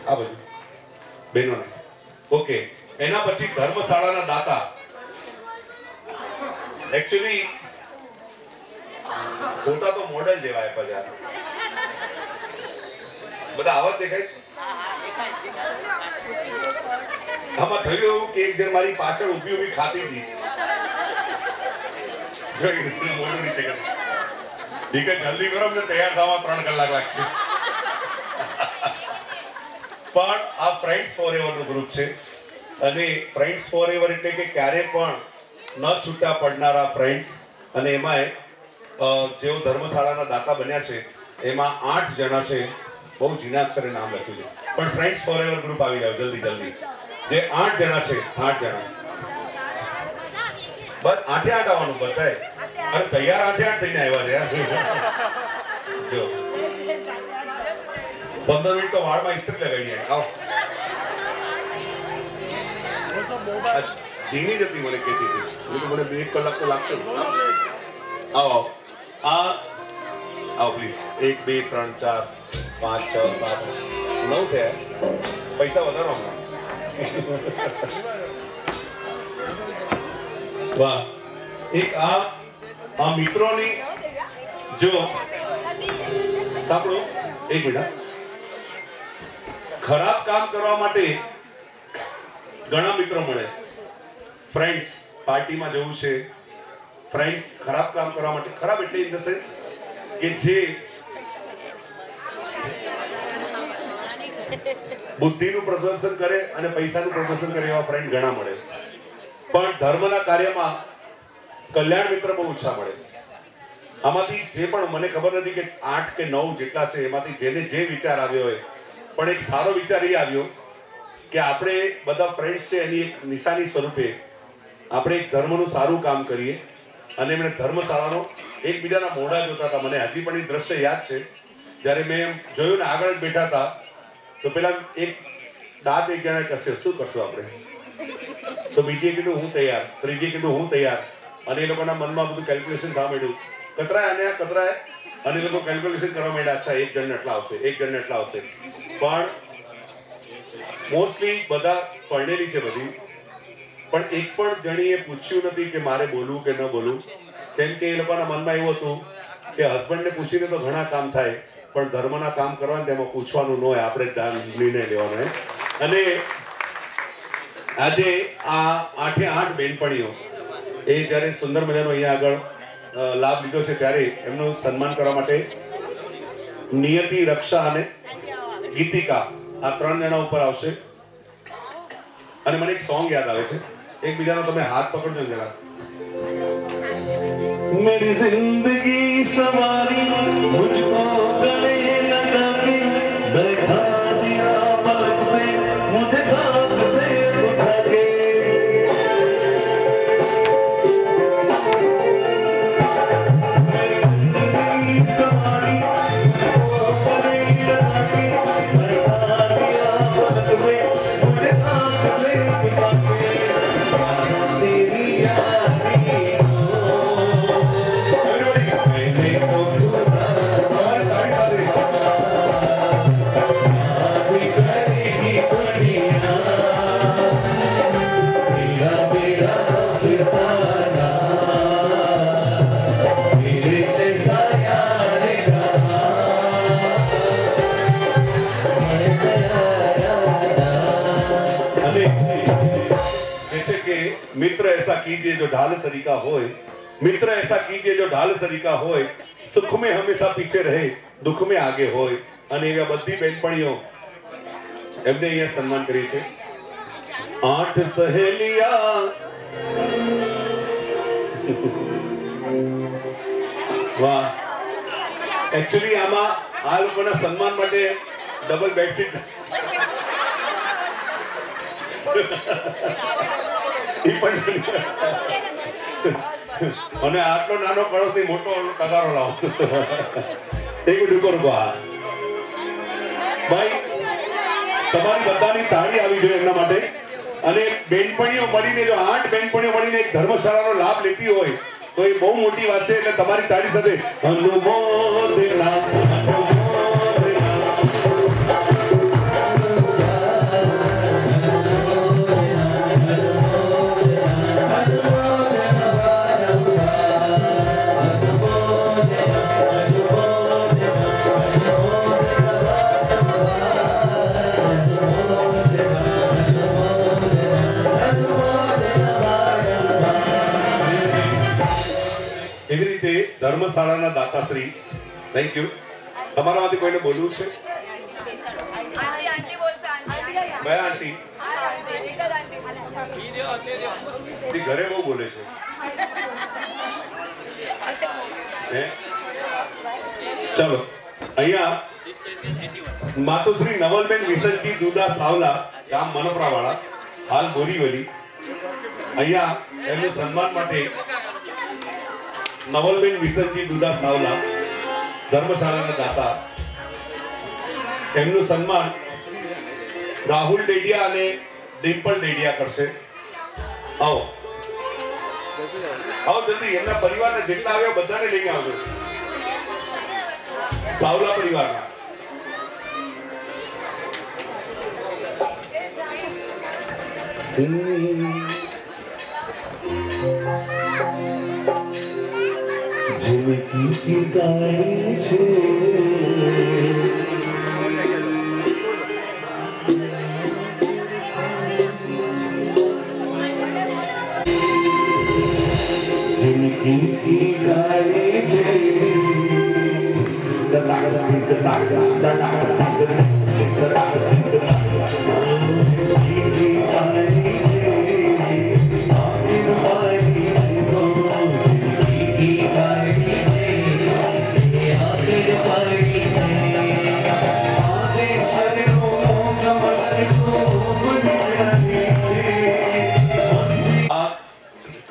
આ બધું બહેનોને. ઓકે, એના પછી ધર્મશાળાના દાતા. એકચ્યુઅલી ફોટા તો મોડલ જેવા આપ્યા છે. બધા આવા જ દેખાય. આમાં થયું એવું કે એક જણ મારી પાછળ ઊભી ઊભી ખાતી હતી. મોઢું નીચે કરી. ઠીક છે, જલ્દી કરો, અમને તૈયાર થવા 3 કલાક લાગશે. પણ આ ફ્રેન્ડ્સ ફોરએવર નું ગ્રુપ છે અને ફ્રેન્ડ્સ ફોરએવર એટલે કે ક્યારે પણ ન છૂટા પડનારા ફ્રેન્ડ્સ. અને એમાંય જેઓ ધર્મશાળાના દાતા બન્યા છે એમાં 8 જણા છે. બહુ ઝીણા અક્ષરે નામ લખ્યું છે, પણ ફ્રેન્ડ્સ ફોરએવર ગ્રુપ આવી જાવ જલ્દી જલ્દી. જે 8 જણા છે, 8 જણા, બસ 8 આવવાનું બધાય. અરે તૈયાર આઠે આઠ થઈને આવ્યા છે જો 15 મિનિટ તો વાળમાં ઇસ્ત્રી લગાવી આવો જીની જતી મને કહેતી હતી મને 2 કલાક તો લાગશે આવો આવો પ્લીઝ 1 2 3 4 5 6 7 9 થયા પૈસા વધારો હમણાં વાહ એક આ મિત્રોની જો સાંભળો એક મિનિટ ખરાબ કામ કરવા માટે ઘણા મિત્રો મળે ફ્રેન્ડ્સ પાર્ટીમાં જવું છે ફ્રેન્ડ્સ ખરાબ કામ કરવા માટે ખરાબ એટલે ઇન ધ સેન્સ કે જે બુદ્ધિનું પ્રદર્શન કરે અને પૈસાનું પ્રદર્શન કરે એવા ફ્રેન્ડ ઘણા મળે પણ ધર્મના કાર્યમાં કલ્યાણ મિત્ર બહુ ઓછા મળે આમાંથી જે પણ મને ખબર નથી કે 8 કે 9 જેટલા છે એમાંથી જેને જે વિચાર આવ્યો હોય પણ એક સારો વિચાર એ આવ્યો કે આપણે બધા ફ્રેન્ડ્સ છે એની એક નિશાની સ્વરૂપે આપણે એક ધર્મનું સારું કામ કરીએ અને એમણે ધર્મશાળાનો એકબીજાના મોઢા જોતા હતા મને હજી પણ એ દ્રશ્ય યાદ છે જ્યારે મેં જોયું ને આગળ જ બેઠા હતા તો પેલા એક દાંત એક જણા કશે શું કરશું આપણે તો બીજીએ કીધું હું તૈયાર ત્રીજીએ કીધું હું તૈયાર અને એ લોકોના મનમાં બધું કેલ્ક્યુલેશન થવા માંડ્યું કતરાય અને આ કતરાય અને એ લોકો કેલ્ક્યુલેશન કરવા માંડ્યા અચ્છા એક જણને એટલા આવશે એક જણને એટલા આવશે પણ મોસ્ટલી બધા પરણેલી છે બધી પણ એક પણ જણીએ પૂછ્યું નથી કે મારે બોલવું કે ન બોલવું કેમ કે એ લોકોના મનમાં એવું હતું કે હસબન્ડને પૂછીને તો ઘણા કામ થાય પણ ધર્મના કામ કરવાનું તેમાં પૂછવાનું ન હોય આપણે નિર્ણય લેવાનો હોય અને આજે આ 8 એ 8 બેનપણીઓ એ જ્યારે સુંદર મજાનો અહીંયા આગળ લાભ લીધો છે ત્યારે એમનું સન્માન કરવા માટે નિયતિ રક્ષા અને ગીતિકા આ 3 જણા ઉપર આવશે અને મને એક સોંગ યાદ આવે છે એકબીજાનો તમે હાથ પકડજો જરા मेरी जिंदगी सवारी मुझको गले लगा के बैठा दिया पलक पे मुझे खाक से उठा के मेरी जिंदगी सवारी मुझको गले लगा के बैठा दिया पलक पे मुझे खाक से उठा के तेरी यारी मित्र ऐसा कीजिए जो ढाल सरीका होए मित्र ऐसा कीजिए जो ढाल सरीका होए सुख में हमेशा पीछे रहे दुख में आगे होए અને એવા બધી બેનપણીઓ એમને અહીંયા સન્માન કરી છે 8 સહેલિયા વાહ એકચ્યુઅલી આમાં આ લોકોના સન્માન માટે ડબલ બેડશીટ અને આટલો નાનો કળશ થી મોટો તગારો લાવો એક રૂકો ભાઈ તમારી બધાની તાળી આવી જોઈએ એમના માટે અને બેનપણીઓ મળીને જો 8 બેનપણીઓ મળીને એક ધર્મશાળાનો લાભ લેતી હોય તો એ બહુ મોટી વાત છે એટલે તમારી તાળી સાથે અનુમોદના ધર્મશાળાના દાતાશ્રી થેન્ક યુ તમારામાંથી કોઈને બોલવું છે કયા આંટી ઘરે બહુ બોલે છે ચલો અહીંયા માતુશ્રી નવલબેન વિસનજી દુદા સાવલા ગામ મનપરા વાળા હાલ બોરીવલી અહીંયા એમનું સન્માન માટે નવલબેન વિસનજી દુદા સાવલા ધર્મશાળાના દાતા, એમનું સન્માન રાહુલ ડેડિયા અને ડિમ્પલ ડેડિયા કરશે. આવો આવો જલ્દી, એમના પરિવારના જેટલા આવ્યા બધાને લઈને આવજો. સાવલા પરિવારના जिनकी की गाड़ी छे जिनकी की गाड़ी छे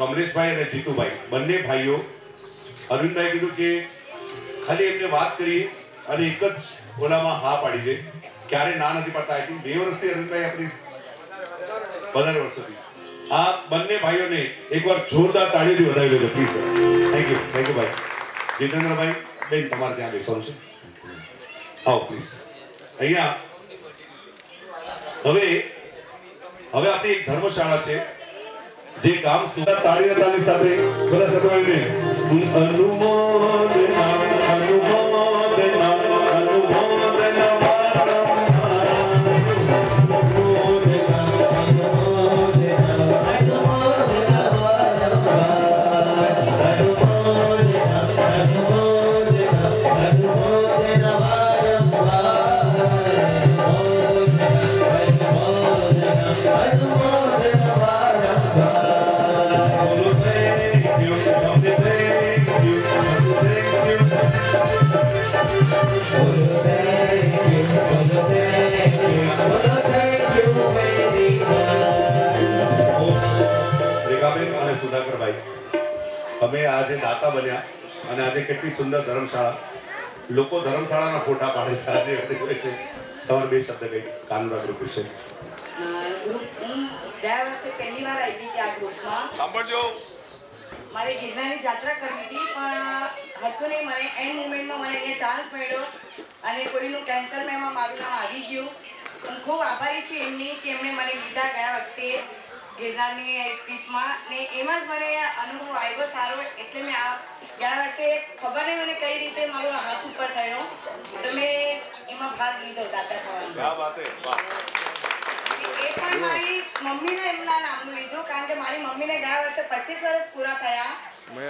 કમલેશભાઈ અને જીતુભાઈ બંને ભાઈઓ, અરવિંદભાઈ કીધું કે ખાલી એમને વાત કરી અને એક જ ઓલામાં હા પાડી દે, ક્યારે ના નથી પાડતા. આઈ થિંક 2 વર્ષથી અરવિંદભાઈ આપણી 15 વર્ષથી. આ બંને ભાઈઓને એકવાર જોરદાર તાળીઓથી વધાવી દેજો પ્લીઝ. થેન્ક યુ ભાઈ. જીતેન્દ્રભાઈ બેન તમારે ત્યાં બેસવાનું છે, આવો પ્લીઝ અહીંયા. હવે આપણી એક ધર્મશાળા છે જે ગામ સુધા તાળીની સાથે બધા સદવાઈને અમે આજે દાતા બન્યા અને આજે કેટલી સુંદર ધર્મશાળા, લોકો ધર્મશાળાના ફોટા પાડે છે. આજે હોય છે તમારે 2 શબ્દ કઈ કાનૂના ગ્રુપ વિશે. ગયા વર્ષે પહેલી વાર આવી હતી આ ગ્રુપમાં. સાંભળજો, મારે ગિરનારની યાત્રા કરવી હતી પણ હતું નહીં. મને એન્ડ મુમેન્ટમાં મને અહીંયા ચાન્સ મળ્યો અને કોઈનું કેન્સલમાં એમાં મારું નામ આવી ગયું. હું ખૂબ આભારી છું એમની કે એમણે મને લીધા ગયા વખતે ગિરનારની ટ્રીપમાં ને એમાં જ મને અનુભવ આવ્યો સારો. એટલે મેં આ ગયા વર્ષે ખબર નહીં મને કઈ રીતે મારો હાથ ઉપર થયો તો મેં એમાં ભાગ લીધો દાતા થવાનો. એ પણ મારી મમ્મીને એમના નામનું લીધું કારણ કે મારી મમ્મીને ગયા વર્ષે 25 વર્ષ પૂરા થયા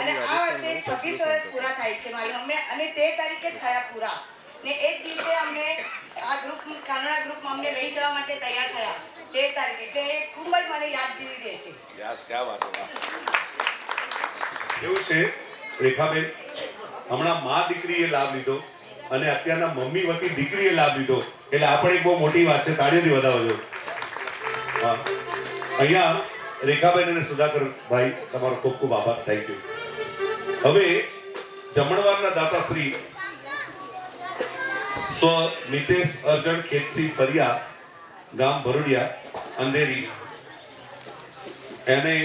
અને આ વર્ષે 26 વર્ષ પૂરા થાય છે મારી મમ્મી અને 13 તારીખે જ થયા પૂરા. ને એક દિવસે અમને આ ગ્રુપ કાનોડા ગ્રુપમાં અમને લઈ જવા માટે તૈયાર થયા 13 તારીખે. એટલે એ ખૂબ જ મને યાદગીરી રહેશે. એવું છે રેખાબેન, હમણાં મા દીકરીએ લાભ લીધો અને અત્યારના મમ્મી વતી દીકરીએ લાભ લીધો, એટલે આ પણ એક બહુ મોટી વાત છે. તાળીઓથી વધાવજો. હા, અહીંયા રેખાબેન અને સુધાકર ભાઈ તમારો ખૂબ ખૂબ આભાર. Thank you. હવે જમણવારના દાતાશ્રી સ્વ નિતેશ અર્જણ ખેતસી ફરિયા, ગામ ભરૂડિયા અંધેરી, એને